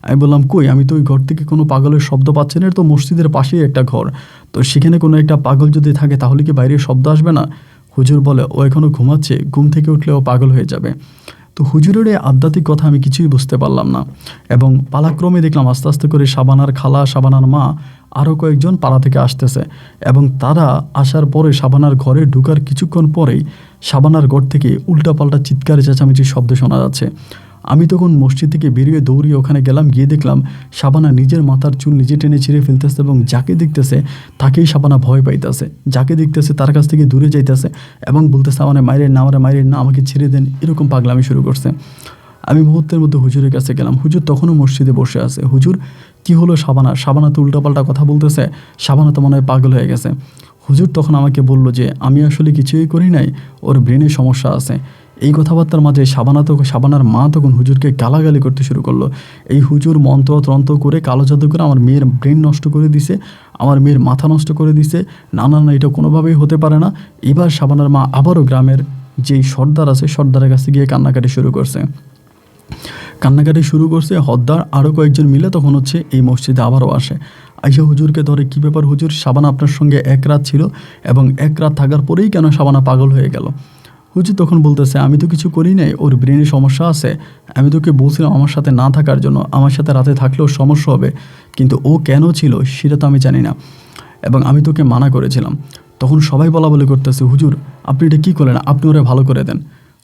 আমি বললাম কই, আমি তো ওই ঘর থেকে কোনো পাগলের শব্দ পাচ্ছি না, এটা তো মসজিদের পাশেই একটা ঘর, তো সেখানে কোনো একটা পাগল যদি থাকে তাহলে কি বাইরে শব্দ আসবে না? হুজুর বলে ও এখনও ঘুমাচ্ছে, ঘুম থেকে উঠলে ও পাগল হয়ে যাবে। তো হুজুরের এই আধ্যাত্মিক কথা আমি কিছুই বুঝতে পারলাম না। এবং পালাক্রমে দেখলাম আস্তে আস্তে করে শাবানার খালা, শাবানার মা, আরও কয়েকজন পাড়া থেকে আসতেছে এবং তারা আসার পরে শাবানার ঘরে ঢুকার কিছুক্ষণ পরেই শাবানার ঘর থেকে উল্টাপাল্টা চিৎকার চেঁচামেচির শব্দ শোনা যাচ্ছে। আমি তখন মসজিদ থেকে বেরিয়ে দৌড়িয়ে ওখানে গেলাম, গিয়ে দেখলাম শাবানা নিজের মাথার চুল নিজে টেনে ছিঁড়ে ফেলতেছে এবং যাকে দেখতেছে তাকেই শাবানা ভয় পাইতেছে, যাকে দেখতেছে তার কাছ থেকে দূরে যাইতেছে এবং বলতেছে আমার মায়ের না, আমার মায়ের না, আমাকে ছেড়ে দেন, এরকম পাগলামি শুরু করছে। আমি মুহূর্তের মধ্যে হুজুরের কাছে গেলাম। হুজুর তখনও মসজিদে বসে আছে। হুজুর কি হলো শাবানা? শাবানা তো উল্টাপাল্টা কথা বলতেছে, শাবানা তো মনে হয় পাগল হয়ে গেছে। হুজুর তখন আমাকে বলল যে আমি আসলে কিছুই করি নাই, ওর ব্রেনে সমস্যা আছে। এই কথাবার্তার মাঝে শাবানার মা তখন হুজুরকে গালাগালি করতে শুরু করলো। এই হুজুর মন্ত্র করে কালো জাদু করে আমার মেয়ের ব্রেন নষ্ট করে দিছে, আমার মেয়ের মাথা নষ্ট করে দিছে, না না না এটা কোনোভাবেই হতে পারে না। এবার শাবানার মা আবারও গ্রামের যেই সর্দার আছে সর্দারের কাছে গিয়ে কান্নাকাটি শুরু করছে। হদ্দার আরও কয়েকজন মিলে তখন হচ্ছে এই মসজিদে আবারও আসে। আইসা হুজুরকে ধরে, কী ব্যাপার হুজুর, শাবানা আপনার সঙ্গে এক রাত ছিল এবং এক রাত থাকার পরেই কেন শাবানা পাগল হয়ে গেল? হুজুর তখন বলতেছে আমি তো কিছু করি নাই, ওর ব্রেনে সমস্যা আছে, আমি তোকে বলছিলাম আমার সাথে না থাকার জন্য, আমার সাথে রাতে থাকলেও সমস্যা হবে, কিন্তু ও কেন ছিল সেটা তো আমি জানি না এবং আমি তোকে মানা করেছিলাম। তখন সবাই বলা বলি করতেছে হুজুর আপনি এটা কী করলেন, আপনি ওরা ভালো করে দেন।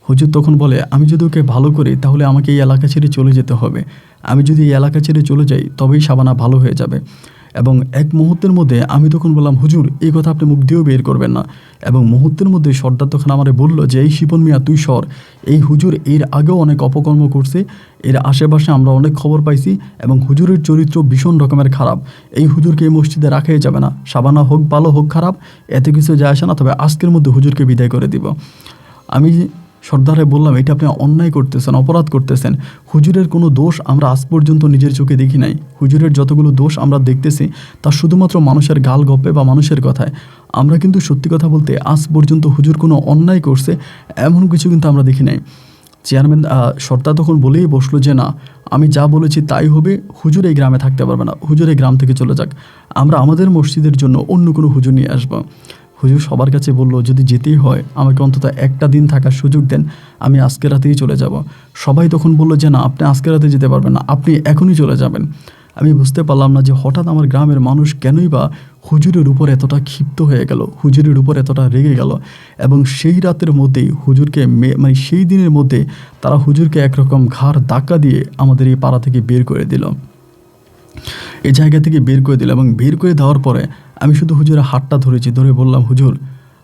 হুজুর তখন বলে আমি যদি ওকে ভালো করি তাহলে আমাকে এই এলাকা ছেড়ে চলে যেতে হবে, আমি যদি এই এলাকা ছেড়ে চলে যাই তবেই শাবানা ভালো হয়ে যাবে। এবং এক মুহূর্তের মধ্যে আমি তখন বললাম হুজুর এই কথা আপনি মুখ দিয়েও বের করবেন না। এবং মুহূর্তের মধ্যে সর্দার তখন আমারে বলল যে এই শিপন মিয়া তুই সর, এই হুজুর এর আগেও অনেক অপকর্ম করছে, এর আশেপাশে আমরা অনেক খবর পাইছি এবং হুজুরের চরিত্র ভীষণ রকমের খারাপ, এই হুজুরকে এই মসজিদে রাখাই যাবে না, শাবানা হোক ভালো হোক খারাপ এতে কিছু যায় আসে না, তবে আজকের মধ্যে হুজুরকে বিদায় করে দিব। আমি সর্দারে বললাম, এটা আপনি অন্যায় করতেছেন, অপরাধ করতেছেন। হুজুরের কোনো দোষ আমরা আজ পর্যন্ত নিজের চোখে দেখি নাই। হুজুরের যতগুলো দোষ আমরা দেখতেছি তা শুধুমাত্র মানুষের গাল গপ্পে বা মানুষের কথায়। আমরা কিন্তু সত্যি কথা বলতে আজ পর্যন্ত হুজুর কোনো অন্যায় করছে এমন কিছু কিন্তু আমরা দেখি নাই। চেয়ারম্যান সর্দার তখন বলেই বসলো যে না, আমি যা বলেছি তাই হবে, হুজুর এই গ্রামে থাকতে পারবে না, হুজুর এই গ্রাম থেকে চলে যাক, আমরা আমাদের মসজিদের জন্য অন্য কোনো হুজুর নিয়ে আসবো। হুজুর সবার কাছে বলল, যদি যেতেই হয় আমাকে অন্তত একটা দিন থাকার সুযোগ দেন, আমি আজকে রাতেই চলে যাব। সবাই তখন বলল যে না, আপনি আজকে রাতে যেতে পারবেন না, আপনি এখনই চলে যাবেন। আমি বুঝতে পারলাম না যে হঠাৎ আমার গ্রামের মানুষ কেনই বা হুজুরের উপর এতটা ক্ষিপ্ত হয়ে গেল, হুজুরের উপর এতটা রেগে গেল। এবং সেই রাতের মধ্যেই হুজুরকে মানে সেই দিনের মধ্যে তারা হুজুরকে একরকম ঘাড় ধাক্কা দিয়ে আমাদের এই পাড়া থেকে বের করে দিল, এই জায়গা থেকে বের করে দিল। এবং বের করে দেওয়ার পরে আমি শুধু হুজুরের হাতটা ধরেছি, ধরে বললাম, হুজুর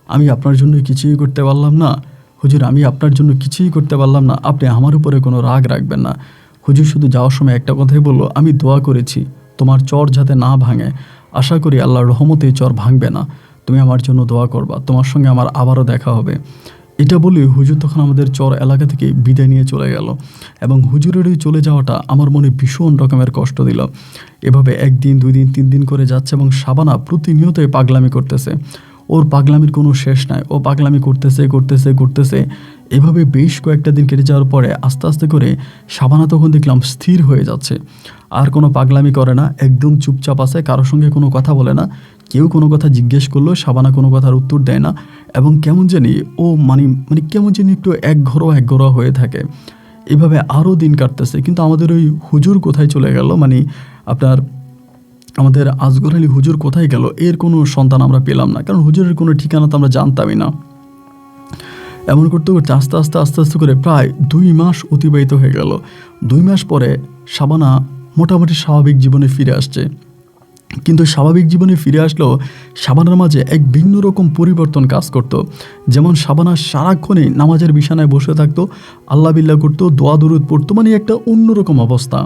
আমি আপনার জন্য কিছুই করতে পারলাম না, হুজুর আমি আপনার জন্য কিছুই করতে পারলাম না, আপনি আমার উপরে কোনো রাগ রাখবেন না। হুজুর শুধু যাওয়ার সময় একটা কথাই বলল, আমি দোয়া করেছি তোমার চর যাতে না ভাঙে, আশা করি আল্লাহর রহমতে চর ভাঙবে না, তুমি আমার জন্য দোয়া করবা, তোমার সঙ্গে আমার আবারও দেখা হবে। এটা বলে হুজুর তখন আমাদের চর এলাকা থেকে বিদায় নিয়ে চলে গেল। এবং হুজুরের ওই চলে যাওয়াটা আমার মনে ভীষণ রকমের কষ্ট দিল। এভাবে 1 দিন 2 দিন 3 দিন করে যাচ্ছে এবং শাবানা প্রতিনিয়তই পাগলামি করতেছে, ওর পাগলামির কোনো শেষ নাই, ও পাগলামি করতেছে করতেছে করতেছে। এভাবে বেশ কয়েকটা দিন কেটে যাওয়ার পরে আস্তে আস্তে করে শাবানা তখন দেখলাম স্থির হয়ে যাচ্ছে, আর কোনো পাগলামি করে না, একদম চুপচাপ আছে, কারোর সঙ্গে কোনো কথা বলে না, কেউ কোনো কথা জিজ্ঞেস করলেও শাবানা কোনো কথার উত্তর দেয় না। এবং কেমন জানি ও মানে কেমন জানি একটু একঘরোয়া হয়ে থাকে। এভাবে আরও দিন কাটতেছে, কিন্তু আমাদের ওই হুজুর কোথায় চলে গেল, মানে আপনার আমাদের আসগর আলী হুজুর কোথায় গেল, এর কোনো সন্ধান আমরা পেলাম না, কারণ হুজুরের কোনো ঠিকানা তো আমরা জানতামই না। এমন করতে করতে আস্তে আস্তে আস্তে আস্তে করে প্রায় 2 মাস অতিবাহিত হয়ে গেল। 2 মাস পরে শাবানা মোটামুটি স্বাভাবিক জীবনে ফিরে আসছে। কিন্তু স্বাভাবিক জীবনে ফিরে আসলেও শাবানার মাঝে এক ভিন্ন রকম পরিবর্তন কাজ করত। যেমন শাবানা সারাক্ষণই নামাজের বিছানায় বসে থাকতো, আল্লাহ বিল্লাহ করতো, দোয়া দরুদ পড়তো, মানে একটা অন্যরকম অবস্থা।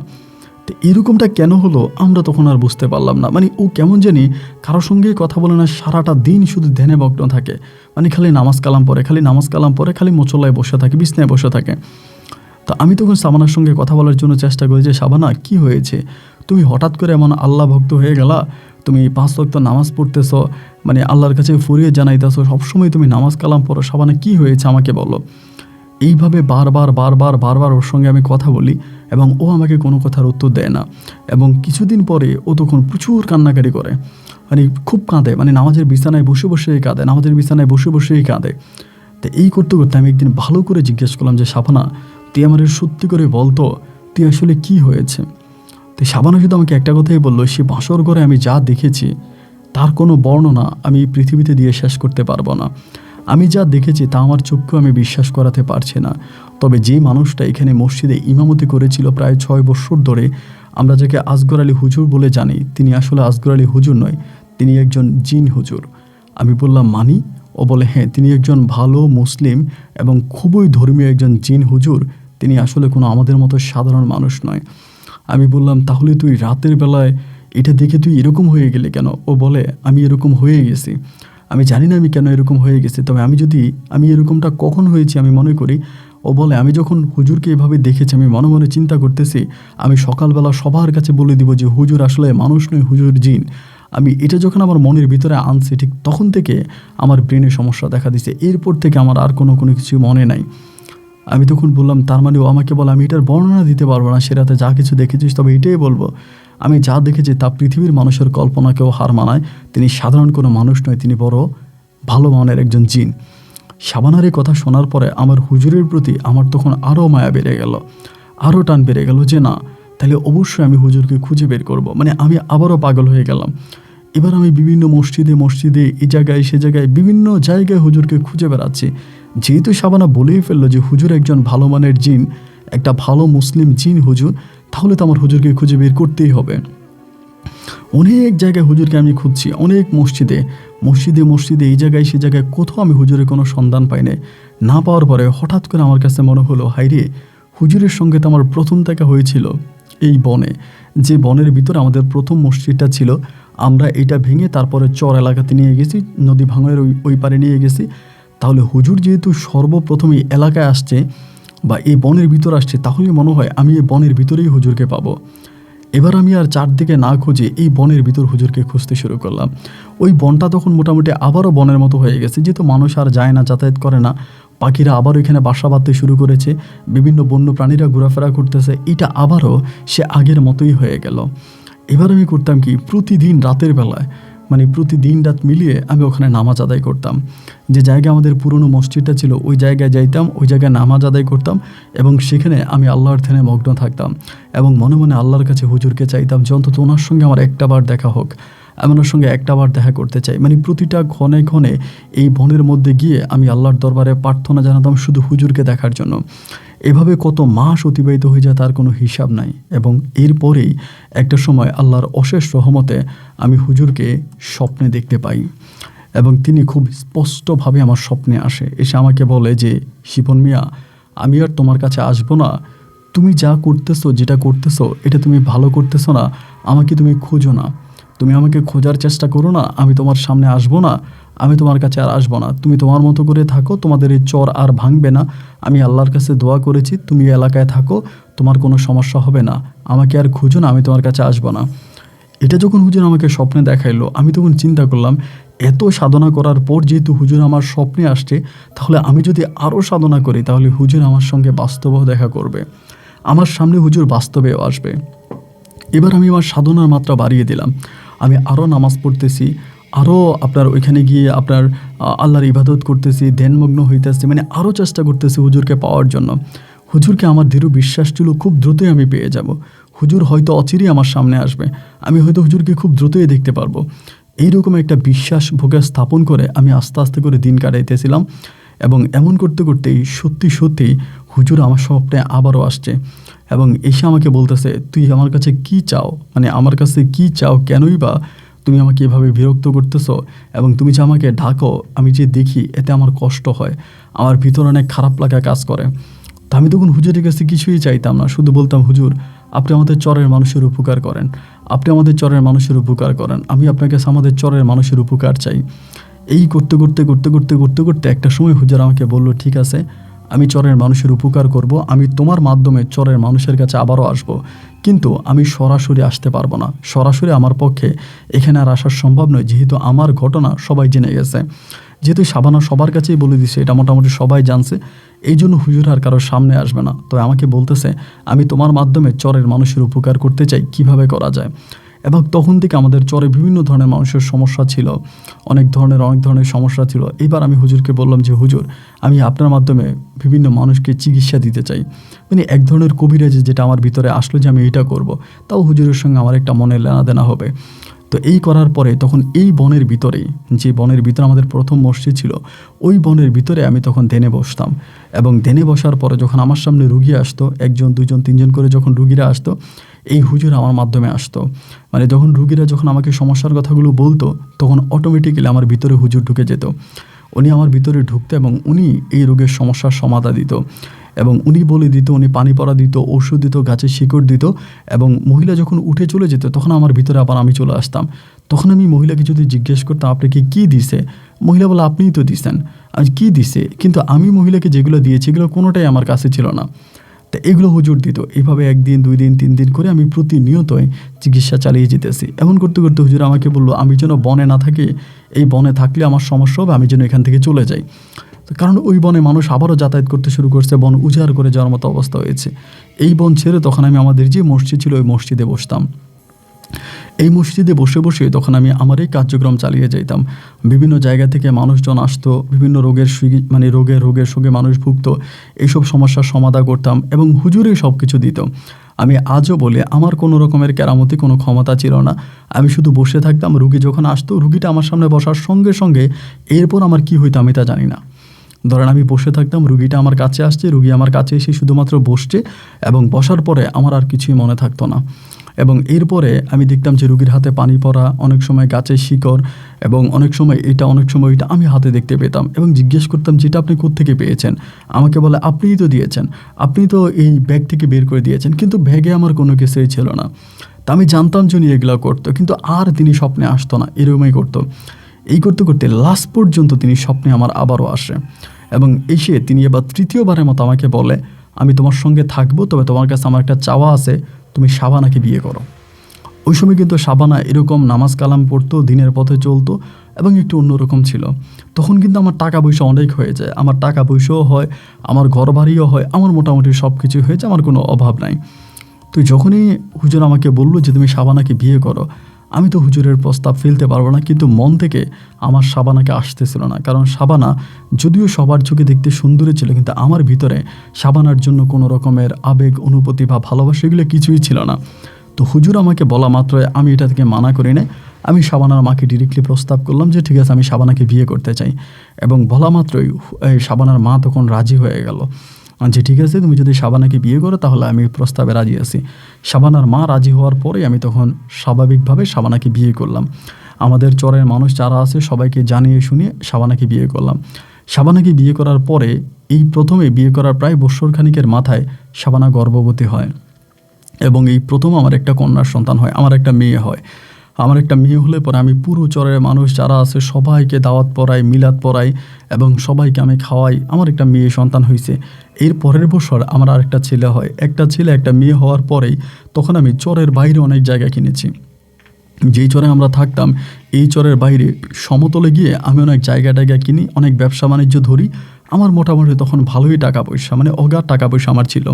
তো এরকমটা কেন হলো আমরা তখন আর বুঝতে পারলাম না। মানে ও কেমন জানি কারোর সঙ্গেই কথা বলে না, সারাটা দিন শুধু ধ্যানে মগ্ন থাকে, মানে খালি নামাজ কালাম পড়ে, খালি মুসল্লায় বসে থাকে, বিছনায় বসে থাকে। তো আমি তখন শাবানার সঙ্গে কথা বলার জন্য চেষ্টা করি যে শাবানা কি হয়েছে, তুমি হঠাৎ করে এমন আল্লাহ ভক্ত হয়ে গেলা, তুমি 5 ওয়াক্ত নামাজ পড়তেছ, মানে আল্লাহর কাছে ফুরিয়ে জানাইতেছো, সবসময় তুমি নামাজ কালাম পড়ো, শাবানা কি হয়েছে আমাকে বলো। এইভাবে বারবার ওর সঙ্গে আমি কথা বলি এবং ও আমাকে কোনো কথার উত্তর দেয় না। এবং কিছুদিন পরে ও তখন প্রচুর কান্নাকাটি করে, মানে খুব কাঁদে, মানে নামাজের বিছানায় বসে বসেই কাঁদে। তো এই করতে করতে আমি একদিন ভালো করে জিজ্ঞেস করলাম যে শাবানা, তুই আমার সত্যি করে বলতো তুই আসলে কি হয়েছে। তো শাবানা শুধু আমাকে একটা কথাই বললো, সে বাসর ঘরে আমি যা দেখেছি তার কোনো বর্ণনা আমি পৃথিবীতে দিয়ে শেষ করতে পারবো না। আমি যা দেখেছি তা আমার চক্ষু আমি বিশ্বাস করাতে পারছি না। তবে যে মানুষটা এখানে মসজিদে ইমামতি করেছিল প্রায় 6 বছর ধরে, আমরা যাকে আসগর আলী হুজুর বলে জানি, তিনি আসলে আসগর আলী হুজুর নয়, তিনি একজন জিন হুজুর। আমি বললাম মানি? ও বলে হ্যাঁ, তিনি একজন ভালো মুসলিম এবং খুবই ধর্মীয় একজন জিন হুজুর, তিনি আসলে কোনো আমাদের মতো সাধারণ মানুষ নয়। আমি বললাম তাহলে তুই রাতের বেলায় এটা দেখে তুই এরকম হয়ে গেলে কেন? ও বলে আমি এরকম হয়ে গেছি, আমি জানি না আমি কেন এরকম হয়ে গেছি, তবে আমি এরকমটা কখন হয়েছি আমি মনে করি। ও বলে আমি যখন হুজুরকে এভাবে দেখেছি আমি মনে মনে চিন্তা করতেছি আমি সকালবেলা সবার কাছে বলে দিব যে হুজুর আসলে মানুষ নয়, হুজুর জিন। আমি এটা যখন আমার মনের ভিতরে আনছি, ঠিক তখন থেকে আমার ব্রেনে সমস্যা দেখা দিছে, এরপর থেকে আমার আর কোনো কিছু মনে নাই। আমি তখন বললাম তার মানে ও আমাকে বলে আমি এটার বর্ণনা দিতে পারবো না, সে রাতে যা কিছু দেখেছিস, তবে এটাই বলবো আমি যা দেখেছি তা পৃথিবীর মানুষের কল্পনাকেও হার মানায়, তিনি সাধারণ কোনো মানুষ নয়, তিনি বড় ভালো মানের একজন জিন। শাবানার এই কথা শোনার পরে আমার হুজুরের প্রতি আমার তখন আরও মায়া বেড়ে গেল, আরও টান বেড়ে গেল যে না, তাহলে অবশ্যই আমি হুজুরকে খুঁজে বের করব। মানে আমি আবারও পাগল হয়ে গেলাম। এবার আমি বিভিন্ন মসজিদে এই জায়গায় সে জায়গায় বিভিন্ন জায়গায় হুজুরকে খুঁজে বেড়াচ্ছি। যেহেতু শাবানা বলেই ফেললো যে হুজুর একজন ভালো মানের জিন, একটা ভালো মুসলিম জিন হুজুর, তাহলে তো আমার হুজুরকে খুঁজে বের করতেই হবে। অনেক জায়গায় হুজুরকে আমি খুঁজছি, অনেক মসজিদে এই জায়গায় সে জায়গায়, কোথাও আমি হুজুরের কোনো সন্ধান পাই না পাওয়ার পরে হঠাৎ করে আমার কাছে মনে হলো হাইরে, হুজুরের সঙ্গে তো আমার প্রথম দেখা হয়েছিল এই বনে, যে বনের ভিতরে আমাদের প্রথম মসজিদটা ছিল। আমরা এটা ভেঙে তারপরে চর এলাকাতে নিয়ে গেছি, নদী ভাঙনের ওই পারে নিয়ে গেছি। তাহলে হুজুর যেহেতু সর্বপ্রথম এই এলাকায় আসছে বা এই বনের ভিতর আসছে, তাহলে মনে হয় আমি এই বনের ভিতরেই হুজুরকে পাবো। এবার আমি আর চারদিকে না খুঁজে এই বনের ভিতর হুজুরকে খুঁজতে শুরু করলাম। ওই বনটা তখন মোটামুটি আবারও বনের মতো হয়ে গেছে, যেহেতু মানুষ আর যায় না, যাতায়াত করে না। পাখিরা আবারও এখানে বাসা বাঁধতে শুরু করেছে, বিভিন্ন বন্য প্রাণীরা ঘোরাফেরা করতেছে। এটা আবারও সে আগের মতোই হয়ে গেল। এবার আমি করতাম কি, প্রতিদিন রাতের বেলায়, মানে প্রতিদিন রাত মিলিয়ে আমি ওখানে নামাজ আদায় করতাম। যে জায়গায় আমাদের পুরনো মসজিদটা ছিল, ওই জায়গায় যাইতাম, ওই জায়গায় নামাজ আদায় করতাম এবং সেখানে আমি আল্লাহর ধ্যানে মগ্ন থাকতাম এবং মনে মনে আল্লাহর কাছে হুজুরকে চাইতাম যে অন্তত ওনার সঙ্গে আমার একটাবার দেখা হোক, আমি ওনার সঙ্গে একটাবার দেখা করতে চাই। মানে প্রতিটা ক্ষণে ক্ষণে এই বনের মধ্যে গিয়ে আমি আল্লাহর দরবারে প্রার্থনা জানাতাম শুধু হুজুরকে দেখার জন্য। এভাবে কত মাস অতিবাহিত হয়ে যায় তার কোনো হিসাব নাই। এবং এরপরেই একটা সময় আল্লাহর অশেষ রহমতে আমি হুজুরকে স্বপ্নে দেখতে পাই এবং তিনি খুব স্পষ্টভাবে আমার স্বপ্নে আসে, এসে আমাকে বলে যে, শিপন মিয়া, আমি আর তোমার কাছে আসবো না। তুমি যা করতেছো, যেটা করতেছো, এটা তুমি ভালো করতেছো না। আমাকে তুমি খোঁজো না, তুমি আমাকে খোঁজার চেষ্টা করো না। আমি তোমার সামনে আসবো না, আমি তোমার কাছে আর আসবো না। তুমি তোমার মতো করে থাকো, তোমাদের এই চর আর ভাঙবে না। আমি আল্লাহর কাছে দোয়া করেছি, তুমি এলাকায় থাকো, তোমার কোনো সমস্যা হবে না। আমাকে আর খুঁজো না, আমি তোমার কাছে আসবো না। এটা যখন হুজুর আমাকে স্বপ্নে দেখাইলো, আমি তখন চিন্তা করলাম, এত সাধনা করার পর যেহেতু হুজুর আমার স্বপ্নে আসছে, তাহলে আমি যদি আরও সাধনা করি, তাহলে হুজুর আমার সঙ্গে বাস্তবেও দেখা করবে, আমার সামনে হুজুর বাস্তবেও আসবে। এবার আমি আমার সাধনার মাত্রা বাড়িয়ে দিলাম। আমি আরও নামাজ পড়তেছি, আরও আপনার ওইখানে গিয়ে আপনার আল্লাহর ইবাদত করতেছি, ধ্যানমগ্ন হইতেছি, মানে আরও চেষ্টা করতেছি হুজুরকে পাওয়ার জন্য। হুজুরকে আমার দৃঢ় বিশ্বাস ছিল খুব দ্রুতই আমি পেয়ে যাব। হুজুর হয়তো অচিরেই আমার সামনে আসবে, আমি হয়তো হুজুরকে খুব দ্রুতই দেখতে পারবো। এইরকম একটা বিশ্বাস ভোগে স্থাপন করে আমি আস্তে আস্তে করে দিন কাটাইতেছিলাম এবং এমন করতে করতেই সত্যি সত্যি হুজুর আমার স্বপ্নে আবারও আসছে এবং এসে আমাকে বলতেছে, তুই আমার কাছে কি চাও, মানে আমার কাছে কি চাও, কেনই বা তুমি আমাকে এভাবে বিরক্ত করতেছো এবং তুমি যে আমাকে ঢাকো, আমি যে দেখি এতে আমার কষ্ট হয়, আমার ভিতরে অনেক খারাপ লাগা কাজ করে। তা আমি তখন হুজুরের কাছে কিছুই চাইতাম না, শুধু বলতাম, হুজুর আপনি আমাদের চরের মানুষের উপকার করেন, আপনি আমাদের চরের মানুষের উপকার করেন, আমি আপনার কাছে আমাদের চরের মানুষের উপকার চাই। এই করতে করতে করতে করতে করতে করতে একটা সময় হুজুর আমাকে বলল, ঠিক আছে, আমি চরের মানুষের উপকার করব, আমি তোমার মাধ্যমে চরের মানুষের কাছে আবারও আসব, কিন্তু আমি সরাসরি আসতে পারবো না। সরাসরি আমার পক্ষে এখানে আর আসার সম্ভব নয়, যেহেতু আমার ঘটনা সবাই জেনে গেছে, যেহেতু সাবানা সবার কাছেই বলে দিছে, এটা মোটামুটি সবাই জানছে, এই জন্য হুজুর আর কারোর সামনে আসবে না। তো আমাকে বলতেছে, আমি তোমার মাধ্যমে চরের মানুষের উপকার করতে চাই, কিভাবে করা যায়। এবং তখন থেকে আমাদের চরে বিভিন্ন ধরনের মানুষের সমস্যা ছিল, অনেক ধরনের সমস্যা ছিল। এবার আমি হুজুরকে বললাম যে, হুজুর আমি আপনার মাধ্যমে বিভিন্ন মানুষকে চিকিৎসা দিতে চাই। মানে এক ধরনের কবিরাজি যেটা আমার ভিতরে আসলো যে আমি এইটা করব, তাও হুজুরের সঙ্গে আমার একটা মনের লেনাদেনা হবে। তো এই করার পরে তখন এই বনের ভিতরেই, যে বনের ভিতরে আমাদের প্রথম মসজিদ ছিল, ওই বনের ভিতরে আমি তখন ধ্যানে বসতাম এবং ধ্যানে বসার পরে যখন আমার সামনে রুগী আসতো, একজন দুইজন তিনজন করে যখন রুগীরা আসতো, এই হুজুর আমার মাধ্যমে আসতো। মানে যখন রুগীরা যখন আমাকে সমস্যার কথাগুলো বলতো, তখন অটোমেটিক্যালি আমার ভিতরে হুজুর ঢুকে যেত। উনি আমার ভিতরে ঢুকতো এবং উনি এই রোগের সমস্যার সমাধা দিত এবং উনি বলে দিত, উনি পানি পড়া দিত, ওষুধ দিত, গাছের শিকড় দিত। এবং মহিলা যখন উঠে চলে যেত, তখন আমার ভিতরে আবার আমি চলে আসতাম। তখন আমি মহিলাকে যদি জিজ্ঞেস করতাম, আপনাকে কী দিছে, মহিলা বলে, আপনিই তো দিছেন। আমি কী দিছে, কিন্তু আমি মহিলাকে যেগুলো দিয়েছি এগুলো কোনোটাই আমার কাছে ছিল না। তো এগুলো হুজুর দিত। এইভাবে একদিন, 2 দিন, 3 দিন করে আমি প্রতিনিয়তই চিকিৎসা চালিয়ে যেতেছি। এমন করতে করতে হুজুর আমাকে বললো, আমি যেন বনে না থাকি, এই বনে থাকলে আমার সমস্যা হবে, আমি যেন এখান থেকে চলে যাই। কারণ ওই বনে মানুষ আবারও যাতায়াত করতে শুরু করছে, বন উজাড় করে যাওয়ার মতো অবস্থা হয়েছে। এই বন ছেড়ে তখন আমি আমাদের যে মসজিদ ছিল ওই মসজিদে বসতাম। এই মসজিদে বসে বসে তখন আমি আমার এই কার্যক্রম চালিয়ে যাইতাম। বিভিন্ন জায়গা থেকে মানুষজন আসতো, বিভিন্ন রোগের সঙ্গে মানুষ ভুগতো, এইসব সমস্যার সমাধান করতাম এবং হুজুরই সব কিছু দিত। আমি আজও বলি, আমার কোনো রকমের কেরামতি কোনো ক্ষমতা ছিল না। আমি শুধু বসে থাকতাম, রুগী যখন আসতো, রুগীটা আমার সামনে বসার সঙ্গে সঙ্গে এরপর আমার কি হইতো আমি তা জানি না। ধরেন আমি বসে থাকতাম, রুগীটা আমার কাছে আসছে, রুগী আমার কাছে এসে শুধুমাত্র বসছে এবং বসার পরে আমার আর কিছুই মনে থাকতো না। এবং এরপরে আমি দেখতাম যে রুগীর হাতে পানি পড়া, অনেক সময় গাছের শিকড় এবং অনেক সময় এটা, অনেক সময় এটা আমি হাতে দেখতে পেতাম এবং জিজ্ঞেস করতাম, যেটা আপনি কোত্থেকে পেয়েছেন। আমাকে বলে, আপনিই তো দিয়েছেন, আপনি তো এই ব্যাগ থেকে বের করে দিয়েছেন। কিন্তু ব্যাগে আমার কোনো কিছুই ছিল না। তা আমি জানতাম যে উনি এগুলো করতো, কিন্তু আর তিনি স্বপ্নে আসতো না, এরকমই করতো। এই করতে করতে লাস্ট পর্যন্ত তিনি স্বপ্নে আমার আবারও আসে এবং এসে তিনি এবার তৃতীয়বারের মতো আমাকে বলে, আমি তোমার সঙ্গে থাকবো, তবে তোমার কাছে আমার একটা চাওয়া আছে, তুমি শাবানাকে বিয়ে করো। ওই সময় কিন্তু শাবানা এরকম নামাজ কালাম পড়তো, দিনের পথে চলতো এবং একটু অন্যরকম ছিল। তখন কিন্তু আমার টাকা পয়সা অনেক হয়ে যায়, আমার টাকা পয়সাও হয়, আমার ঘর বাড়িও হয়, আমার মোটামুটি সব কিছুই হয়েছে, আমার কোনো অভাব নাই। তো যখনই হুজুর আমাকে বললো যে তুমি শাবানাকে বিয়ে করো, আমি তো হুজুরের প্রস্তাব ফেলতে পারবো না, কিন্তু মন থেকে আমার শাবানাকে আসতেছিল না। কারণ শাবানা যদিও সবার চোখে দেখতে সুন্দরী ছিল, কিন্তু আমার ভিতরে শাবানার জন্য কোনো রকমের আবেগ, অনুভূতি বা ভালোবাসা এগুলো কিছুই ছিল না। তো হুজুর আমাকে বলা মাত্রই আমি এটা থেকে মানা করি না, আমি শাবানার মাকে ডিরেক্টলি প্রস্তাব করলাম যে ঠিক আছে, আমি শাবানাকে বিয়ে করতে চাই। এবং বলা মাত্রই শাবানার মা তখন রাজি হয়ে গেল যে ঠিক আছে, তুমি যদি শাবানাকে বিয়ে করো তাহলে আমি প্রস্তাবে রাজি আছি। শাবানার মা রাজি হওয়ার পরে আমি তখন স্বাভাবিকভাবে শাবানাকে বিয়ে করলাম। আমাদের চরের মানুষ যারা আছে সবাইকে জানিয়ে শুনিয়ে শাবানাকে বিয়ে করলাম। শাবানাকে বিয়ে করার পরে এই প্রথমে বিয়ে করার প্রায় বৎসর খানিকের মাথায় শাবানা গর্ভবতী হয় এবং এই প্রথম আমার একটা কন্যার সন্তান হয়, আমার একটা মেয়ে হয়। আমার একটা মেয়ে হলে পরে আমি পুরো চরের মানুষ যারা আছে সবাইকে দাওয়াত পড়াই, মিলাদ পড়াই এবং সবাইকে আমি খাওয়াই। আমার একটা মেয়ে সন্তান হয়েছে। এর পরের বছর আমার আরেকটা ছেলে হয়। একটা ছেলে একটা মেয়ে হওয়ার পরেই তখন আমি চরের বাইরে অনেক জায়গা কিনেছি। যেই চরে আমরা থাকতাম এই চরের বাইরে সমতলে গিয়ে আমি অনেক জায়গা কিনি, অনেক ব্যবসা বাণিজ্য ধরি। আমার মোটামুটি তখন ভালোই টাকা পয়সা, মানে অগাধ টাকা পয়সা আমার ছিল।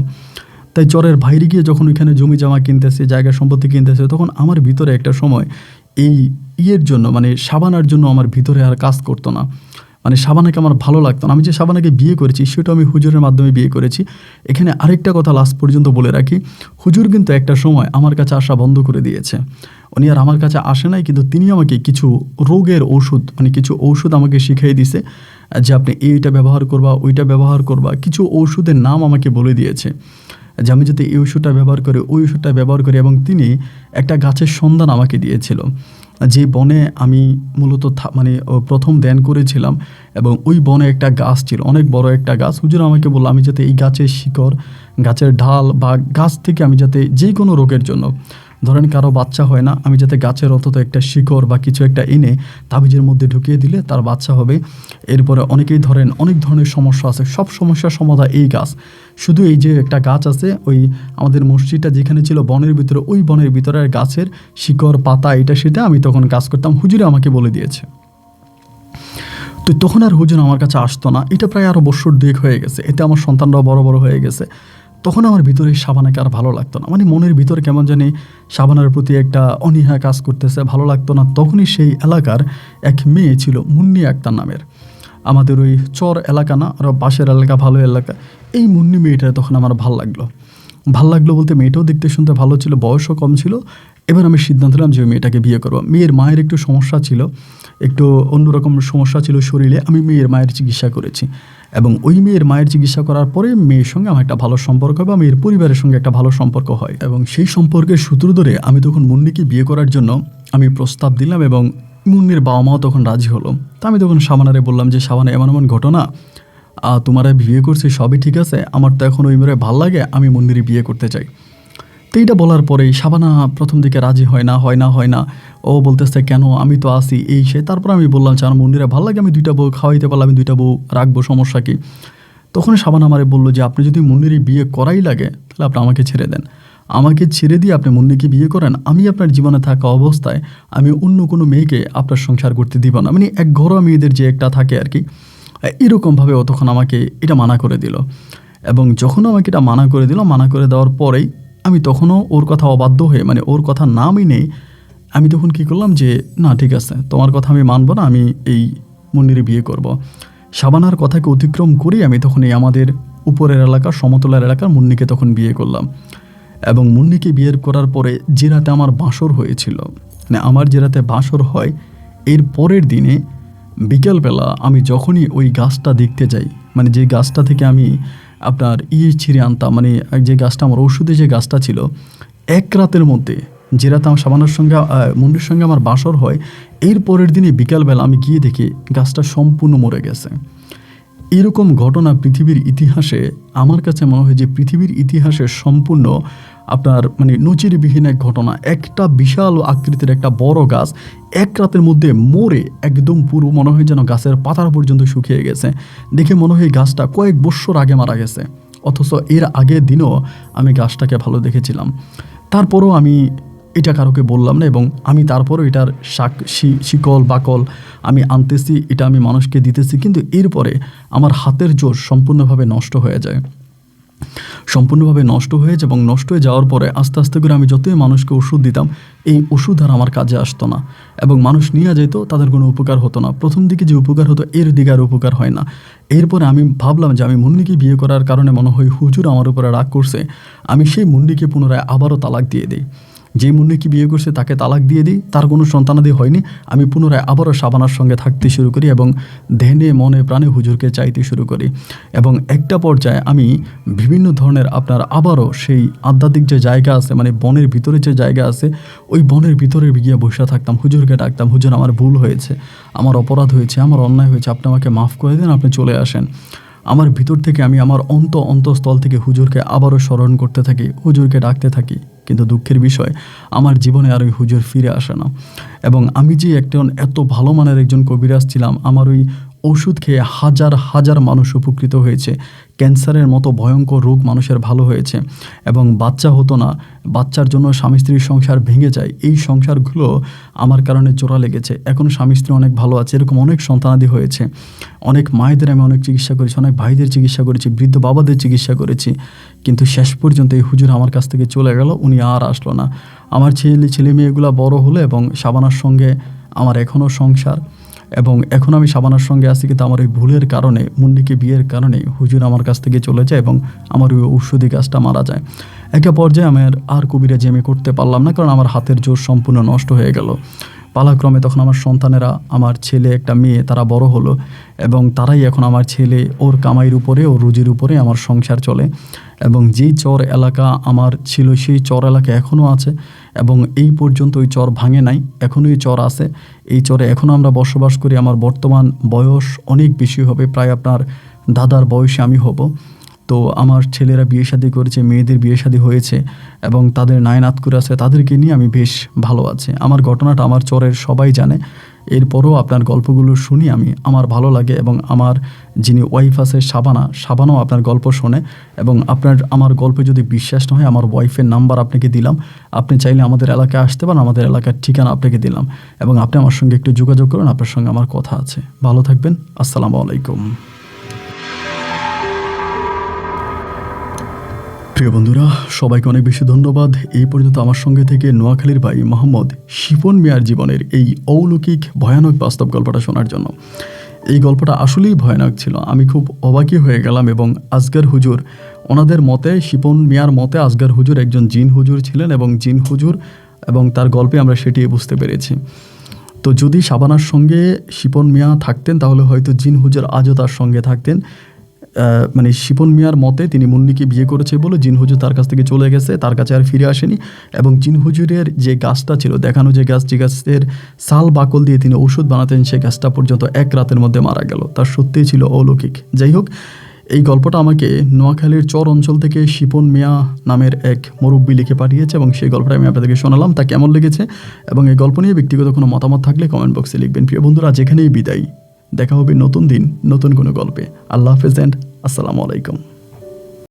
তাই চরের বাইরে গিয়ে যখন ওইখানে জমি জমা কিনতেছে, জায়গা সম্পত্তি কিনতেছে, তখন আমার ভিতরে একটা সময় এই জন্য, মানে শাবানার জন্য আমার ভিতরে আর কাজ করতো না। মানে শাবানাকে আমার ভালো লাগতো না। আমি যে শাবানাকে বিয়ে করেছি সেটা আমি হুজুরের মাধ্যমে বিয়ে করেছি। এখানে আরেকটা কথা লাস্ট পর্যন্ত বলে রাখি, হুজুর কিন্তু একটা সময় আমার কাছে আসা বন্ধ করে দিয়েছে। উনি আর আমার কাছে আসে নাই, কিন্তু তিনি আমাকে কিছু রোগের ওষুধ, মানে কিছু ঔষধ আমাকে শিখিয়ে দিছে যে আপনি এইটা ব্যবহার করবা, ওইটা ব্যবহার করবা। কিছু ঔষধের নাম আমাকে বলে দিয়েছে যে আমি যাতে এই ওষুধটা ব্যবহার করি, ওই ওষুধটা ব্যবহার করি। এবং তিনি একটা গাছের সন্ধান আমাকে দিয়েছিল, যে বনে আমি মূলত মানে প্রথম ধ্যান করেছিলাম এবং ওই বনে একটা গাছ ছিল, অনেক বড় একটা গাছ। হুজুর আমাকে বললো আমি যাতে এই গাছের শিকড়, গাছের ঢাল বা গাছ থেকে আমি যাতে যে কোনো রোগের জন্য, ধরেন কারো বাচ্চা হয় না, আমি যাতে গাছের অন্তত একটা শিকড় বা কিছু একটা এনে তাবিজের মধ্যে ঢুকিয়ে দিলে তার বাচ্চা হবে। এরপরে অনেকেই ধরেন অনেক ধরনের সমস্যা আছে, সব সমস্যার সমাধান এই গাছ। শুধু এই যে একটা গাছ আছে, ওই আমাদের মসজিদটা যেখানে ছিল বনের ভিতরে, ওই বনের ভিতরে গাছের শিকড় পাতা এটা সেটা আমি তখন কাজ করতাম, হুজুরে আমাকে বলে দিয়েছে। তো তখন আর হুজুর আমার কাছে আসতো না। এটা প্রায় আরও বছর 2 হয়ে গেছে। এতে আমার সন্তানরাও বড় বড় হয়ে গেছে। তখন আমার ভিতরে শাবানাকে আর ভালো লাগতো না, মানে মনের ভিতরে কেমন জানি শাবানার প্রতি একটা অনীহা কাজ করতেছে, ভালো লাগতো না। তখনই সেই এলাকার এক মেয়ে ছিল মুন্নি আক্তার নামের, আমাদের ওই চর এলাকা না, আরও পাশের এলাকা, ভালো এলাকা। এই মুন্নি মেয়েটা তখন আমার ভালো লাগলো বলতে মেয়েটাও দেখতে শুনতে ভালো ছিল, বয়সও কম ছিল। এবার আমি সিদ্ধান্ত নিলাম যে মেয়েটাকে বিয়ে করবো। মেয়ের মায়ের একটু সমস্যা ছিল, একটু অন্যরকম সমস্যা ছিল শরীরে। আমি মেয়ের মায়ের চিকিৎসা করেছি এবং ওই মেয়ের মায়ের চিকিৎসা করার পরে মেয়ের সঙ্গে আমার একটা ভালো সম্পর্ক হয় বা মেয়ের পরিবারের সঙ্গে একটা ভালো সম্পর্ক হয়। এবং সেই সম্পর্কের সূত্র ধরে আমি তখন মুন্নিকে বিয়ে করার জন্য আমি প্রস্তাব দিলাম এবং মুন্নির বাবা মাও তখন রাজি হলো। তা আমি তখন শাবানারে বললাম যে শাবানা, এমন এমন ঘটনা, তোমার বিয়ে করছি, সবই ঠিক আছে, আমার তো এখন ওই মেয়ে ভাল লাগে, আমি মুন্নির বিয়ে করতে চাই। তো এইটা বলার পরেই শাবানা প্রথম দিকে রাজি হয় না। ও বলতেছে কেন, আমি তো আসি, এই সে। তারপর আমি বললাম যে আমার মুন্নিরা ভালো লাগে, আমি 2টা বউ খাওয়াইতে পারলাম, আমি 2টা বউ রাখবো, সমস্যা কি। তখন শাবানা আমারে বললো যে আপনি যদি মুন্নির বিয়ে করাই লাগে তাহলে আপনি আমাকে ছেড়ে দেন, আমাকে ছেড়ে দিয়ে আপনি মুন্নিকে বিয়ে করেন। আমি আপনার জীবনে থাকা অবস্থায় আমি অন্য কোনো মেয়েকে আপনার সংসার করতে দিব না, মানে এক ঘরোয়া মেয়েদের যে একটা থাকে আর কি, এরকমভাবে ও তখন আমাকে এটা মানা করে দিল। এবং যখন আমাকে এটা মানা করে দিল, মানা করে দেওয়ার পরেই আমি তখনও ওর কথা অবাধ্য হয়ে, মানে ওর কথা না মেনে আমি তখন কী করলাম যে না ঠিক আছে, তোমার কথা আমি মানব না, আমি এই মুন্নির বিয়ে করব। শাবানার কথাকে অতিক্রম করেই আমি তখন এই আমাদের উপরের এলাকা, সমতলের এলাকার মুন্নিকে তখন বিয়ে করলাম। এবং মুন্নিকে বিয়ে করার পরে যে রাতে আমার বাসর হয়েছিল, মানে আমার যে রাতে বাসর হয় এর পরের দিনে বিকেলবেলা আমি যখনই ওই গাছটা দেখতে যাই, মানে যে গাছটা থেকে আমি আপনার ছিঁড়ে আনতাম, মানে যে গাছটা আমার ওষুধে যে গাছটা ছিল, এক রাতের মধ্যে যে রাতে আমার শাবানার সঙ্গে মুন্নির সঙ্গে আমার বাসর হয়, এর পরের দিনে বিকালবেলা আমি গিয়ে দেখি গাছটা সম্পূর্ণ মরে গেছে। এরকম ঘটনা পৃথিবীর ইতিহাসে আমার কাছে মনে হয় যে পৃথিবীর ইতিহাসে সম্পূর্ণ আপনার মানে নজিরবিহীন এক ঘটনা। একটা বিশাল আকৃতির একটা বড় গাছ এক রাতের মধ্যে মরে একদম পুরো মনে হয় যেন গাছের পাতার পর্যন্ত শুকিয়ে গেছে। দেখে মনে হয় গাছটা কয়েক বৎসর আগে মারা গেছে, অথচ এর আগের দিনও আমি গাছটাকে ভালো দেখেছিলাম। তারপরও আমি এটা কারোকে বললাম না, এবং আমি তারপরও এটার শিকল বাকল আমি আনতেছি, এটা আমি মানুষকে দিতেছি, কিন্তু এরপরে আমার হাতের জোর সম্পূর্ণভাবে নষ্ট হয়ে যায়, এবং নষ্ট হয়ে যাওয়ার পরে আস্তে আস্তে করে আমি যতই মানুষকে ওষুধ দিতাম, এই ওষুধ আর আমার কাজে আসতো না, এবং মানুষ নিয়ে যেত, তাদের কোনো উপকার হতো না। প্রথম দিকে যে উপকার হতো এর দিকে আর উপকার হয় না। এরপরে আমি ভাবলাম যে আমি মুন্নিকে বিয়ে করার কারণে মনে হয় হুজুর আমার উপরে রাগ করছে, আমি সেই মুন্নিকে পুনরায় আবারও তালাক দিয়ে দিই। যে মুন্নিকে বিয়ে করছে তাকে তালাক দিয়ে দিই, তার কোনো সন্তানাদি হয়নি, আমি পুনরায় আবারও শাবানার সঙ্গে থাকতে শুরু করি এবং ধ্যানে মনে প্রাণে হুজুরকে চাইতে শুরু করি। এবং একটা পর্যায়ে আমি বিভিন্ন ধরনের আপনার আবারও সেই আধ্যাত্মিক যে জায়গা আছে, মানে বনের ভিতরে যে জায়গা আছে, ওই বনের ভিতরে গিয়ে বসে থাকতাম, হুজুরকে ডাকতাম, হুজুর আমার ভুল হয়েছে, আমার অপরাধ হয়েছে, আমার অন্যায় হয়েছে, আপনি আমাকে মাফ করে দিন, আপনি চলে আসেন। আমার ভিতর থেকে আমি আমার অন্তঃস্থল থেকে হুজুরকে আবারও স্মরণ করতে থাকি, হুজুরকে ডাকতে থাকি, কিন্তু দুঃখের বিষয় আমার জীবনে আর ওই হুজুর ফিরে আসে না। এবং আমি যে এত ভালো মানের একজন কবিরাজ ছিলাম, আমার ওই ওষুধ খেয়ে হাজার হাজার মানুষ উপকৃত হয়েছে, ক্যান্সারের মতো ভয়ঙ্কর রোগ মানুষের ভালো হয়েছে, এবং বাচ্চা হতো না, বাচ্চার জন্য স্বামী স্ত্রীর সংসার ভেঙে যায়, এই সংসারগুলো আমার কারণে জোড়া লেগেছে। এখন স্বামী স্ত্রী অনেক ভালো আছে, এরকম অনেক সন্তানাদি হয়েছে, অনেক মায়েদের আমি অনেক চিকিৎসা করেছি, অনেক ভাইদের চিকিৎসা করেছি, বৃদ্ধ বাবাদের চিকিৎসা করেছি, কিন্তু শেষ পর্যন্ত এই হুজুর আমার কাছ থেকে চলে গেল, উনি আর আসলো না। আমার ছেলে মেয়েগুলো বড় হলো, এবং শাবানার সঙ্গে আমার এখনও সংসার, এবং এখন আমি শাবানার সঙ্গে আছি, কিন্তু আমার ওই ভুলের কারণে, মুন্নিকে বিয়ের কারণে হুজুর আমার কাছ থেকে চলে যায় এবং আমার ওই ঔষধি গাছটা মারা যায়। একটা পর্যায়ে আমার আর কবিরাজি আমি করতে পারলাম না, কারণ আমার হাতের জোর সম্পূর্ণ নষ্ট হয়ে গেল। পালাক্রমে তখন আমার সন্তানেরা, আমার ছেলে একটা মেয়ে, তারা বড় হলো, এবং তারাই এখন আমার ছেলে, ওর কামাইয়ের উপরে, ওর রুজির উপরে আমার সংসার চলে। এবং যেই চর এলাকা আমার ছিল, সেই চর এলাকা এখনও আছে, এবং এই পর্যন্ত ওই চর ভাঙে নাই, এখনও এই চর আছে। এই চরে এখনও আমরা বসবাস করি। আমার বর্তমান বয়স অনেক বেশি হবে, প্রায় আপনার দাদার বয়সে আমি হব। তো আমার ছেলেরা বিয়ে শাদী করেছে, মেয়েদের বিয়ে শাদী হয়েছে, এবং তাদের নায়নাত করে আছে, তাদেরকে নিয়ে আমি বেশ ভালো আছি। আমার ঘটনাটা আমার চরের সবাই জানে। এরপরও আপনার গল্পগুলো শুনি আমি, আমার ভালো লাগে, এবং আমার যিনি ওয়াইফ আছে সাবানাও আপনার গল্প শোনে। এবং আপনার আমার গল্পে যদি বিশ্বাস না হয়, আমার ওয়াইফের নাম্বার আপনাকে দিলাম, আপনি চাইলে আমাদের এলাকায় আসতে পারেন, আমাদের এলাকার ঠিকানা আপনাকে দিলাম, এবং আপনি আমার সঙ্গে একটু যোগাযোগ করুন, আপনার সঙ্গে আমার কথা আছে। ভালো থাকবেন, আসসালামু আলাইকুম। প্রিয় বন্ধুরা, সবাইকে অনেক বেশি ধন্যবাদ এই পর্যন্ত আমার সঙ্গে থেকে নোয়াখালীর ভাই মোহাম্মদ শিপন মিয়ার জীবনের এই অলৌকিক ভয়ানক বাস্তব গল্পটা শোনার জন্য। এই গল্পটা আসলেই ভয়ানক ছিল, আমি খুব অবাকই হয়ে গেলাম। এবং আজগার হুজুর, ওনাদের মতে, শিপন মিয়ার মতে আজগার হুজুর একজন জিন হুজুর ছিলেন, এবং জিন হুজুর, এবং তার গল্পে আমরা সেটি বুঝতে পেরেছি। তো যদি শাবানার সঙ্গে শিপন মিয়া থাকতেন, তাহলে হয়তো জিন হুজুর আজও তার সঙ্গে থাকতেন। মানে শিপন মিয়ার মতে তিনি মুন্নিকে বিয়ে করেছে বলে জিন হুজুর তার কাছ থেকে চলে গেছে, তার কাছে আর ফিরে আসেনি। এবং জিন হুজুরের যে গাছটা ছিল, দেখানো যে গাছ, যে গাছের সাল বাকল দিয়ে তিনি ওষুধ বানাতেন, সেই গাছটা পর্যন্ত এক রাতের মধ্যে মারা গেল। তার সত্যিই ছিল অলৌকিক। যাই হোক, এই গল্পটা আমাকে নোয়াখালীর চর অঞ্চল থেকে শিপন মিয়া নামের এক মুরব্বী লিখে পাঠিয়েছে, এবং সেই গল্পটা আমি আপনাদেরকে শোনালাম। তা কেমন লেগেছে এবং এই গল্প নিয়ে ব্যক্তিগত কোনো মতামত থাকলে কমেন্ট বক্সে লিখবেন। প্রিয় বন্ধুরা, যেখানেই বিদায়, দেখা হবে নতুন দিন নতুন কোনো গল্পে। আল্লাহ হাফেজ এন্ড আসসালামু আলাইকুম।